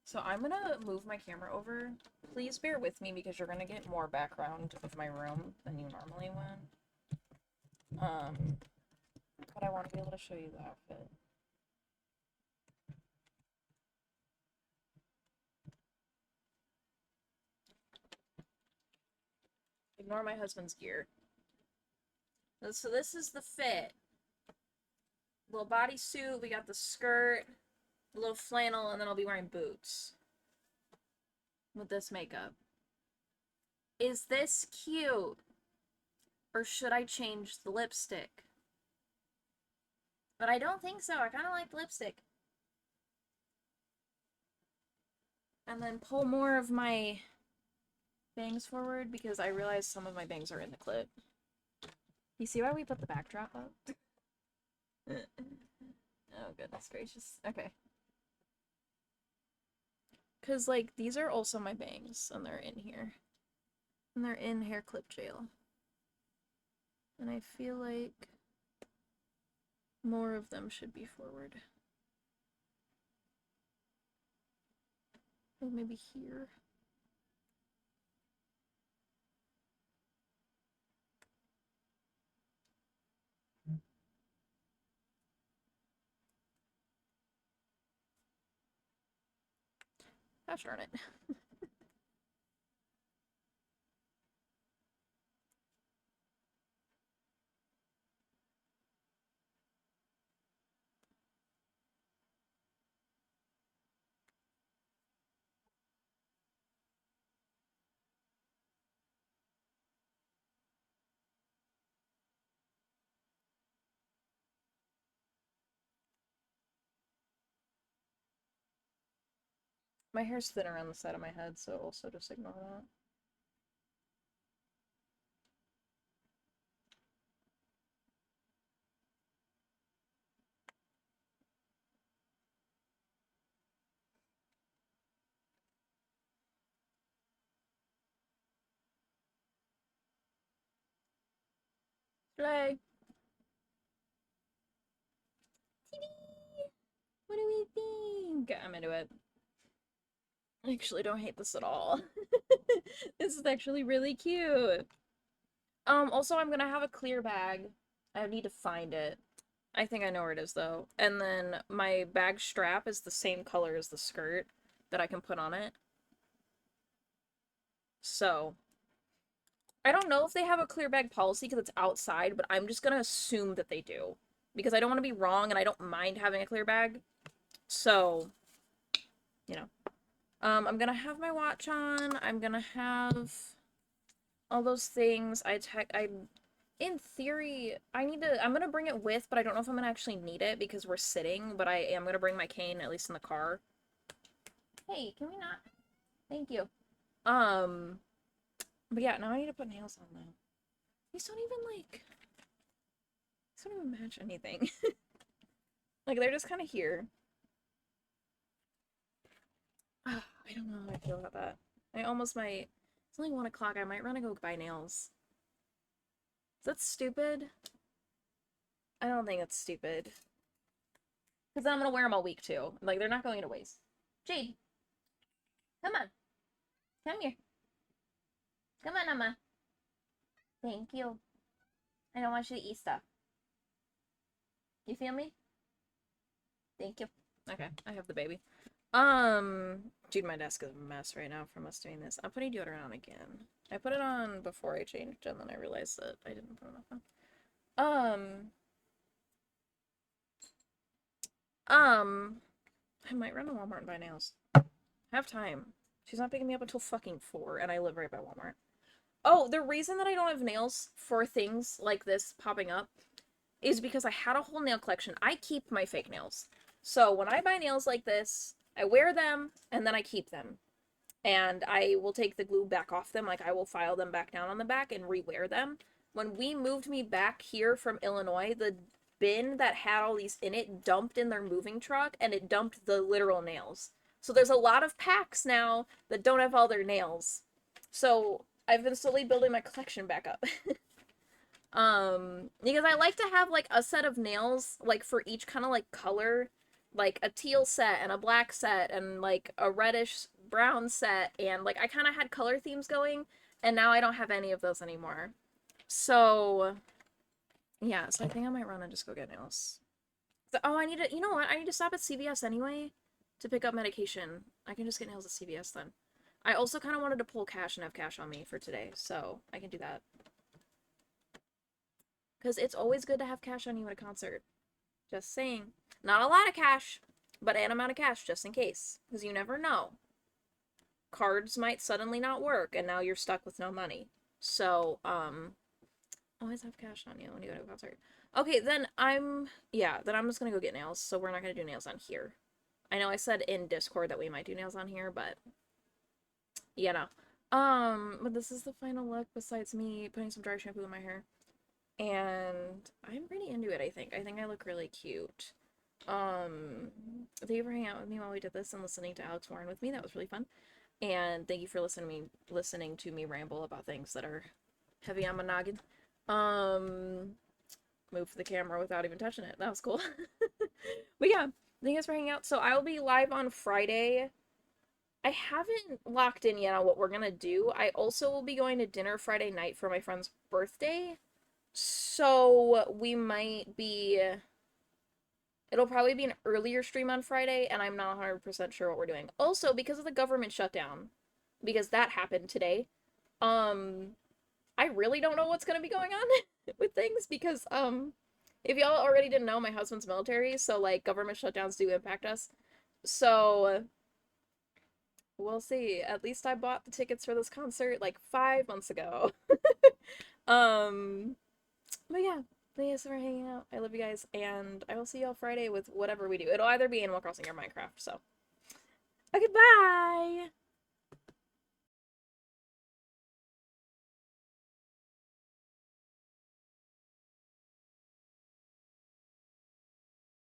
So I'm gonna move my camera over. Please bear with me because you're gonna get more background of my room than you normally would. But I want to be able to show you the outfit. Ignore my husband's gear. So this is the fit. Little bodysuit, we got the skirt, a little flannel, and then I'll be wearing boots. With this makeup. Is this cute? Or should I change the lipstick? But I don't think so. I kind of like lipstick. And then pull more of my bangs forward because I realize some of my bangs are in the clip. You see why we put the backdrop up? Oh, goodness gracious. Okay. Because, like, these are also my bangs, and they're in here. And they're in hair clip jail. And I feel like more of them should be forward. Like maybe here. Gosh darn it. My hair's thin around the side of my head, so also just ignore that. Slay! What do we think? I'm into it. I actually don't hate this at all. This is actually really cute. Also I'm gonna have a clear bag. I need to find it. I think I know where it is though. And then my bag strap is the same color as the skirt that I can put on it. So, I don't know if they have a clear bag policy because it's outside, but I'm just gonna assume that they do. Because I don't want to be wrong and I don't mind having a clear bag. So, you know. I'm gonna have my watch on. I'm gonna have all those things. In theory, I'm gonna bring it with, but I don't know if I'm gonna actually need it because we're sitting, but I am gonna bring my cane, at least in the car. Hey, can we not? Thank you. But yeah, now I need to put nails on them. These don't even match anything. Like, they're just kind of here. I don't know how I feel about that. I almost might... It's only 1 o'clock. I might run and go buy nails. Is that stupid? I don't think it's stupid. Because then I'm going to wear them all week, too. Like, they're not going to waste. Jade. Come on. Come here. Come on, Emma. Thank you. I don't want you to eat stuff. You feel me? Thank you. Okay, I have the baby. Dude, my desk is a mess right now from us doing this. I'm putting deodorant on again. I put it on before I changed, and then I realized that I didn't put enough on. I might run to Walmart and buy nails. I have time. She's not picking me up until fucking 4, and I live right by Walmart. Oh, the reason that I don't have nails for things like this popping up is because I had a whole nail collection. I keep my fake nails. So when I buy nails like this, I wear them, and then I keep them. And I will take the glue back off them, like I will file them back down on the back and rewear them. When we moved me back here from Illinois, the bin that had all these in it dumped in their moving truck, and it dumped the literal nails. So there's a lot of packs now that don't have all their nails. So I've been slowly building my collection back up. Because I like to have, like, a set of nails, like, for each kind of, like, color. Like, a teal set, and a black set, and, like, a reddish brown set, and, like, I kind of had color themes going, and now I don't have any of those anymore. So, yeah, so I think I might run and just go get nails. Oh, you know what? I need to stop at CVS anyway to pick up medication. I can just get nails at CVS then. I also kind of wanted to pull cash and have cash on me for today, so I can do that. Because it's always good to have cash on you at a concert. Just saying. Not a lot of cash, but an amount of cash just in case. Because you never know. Cards might suddenly not work, and now you're stuck with no money. So, always have cash on you when you go to a concert. Okay, then I'm just gonna go get nails, so we're not gonna do nails on here. I know I said in Discord that we might do nails on here, but yeah, no. But this is the final look besides me putting some dry shampoo in my hair. And I'm pretty into it, I think. I think I look really cute. Thank you for hanging out with me while we did this and listening to Alex Warren with me. That was really fun. And thank you for listening to me ramble about things that are heavy on my noggin. Um, Move the camera without even touching it. That was cool. But yeah, thank you guys for hanging out. So I will be live on Friday. I haven't locked in yet on what we're gonna do. I also will be going to dinner Friday night for my friend's birthday. So we might be. It'll probably be an earlier stream on Friday, and I'm not 100% sure what we're doing. Also, because of the government shutdown, because that happened today, um, I really don't know what's gonna be going on with things because, if y'all already didn't know, my husband's military, so, like, government shutdowns do impact us. So, we'll see. At least I bought the tickets for this concert, like, 5 months ago. Um, but yeah, thank you guys for hanging out. I love you guys, and I will see y'all Friday with whatever we do. It'll either be Animal Crossing or Minecraft, so. Okay, bye!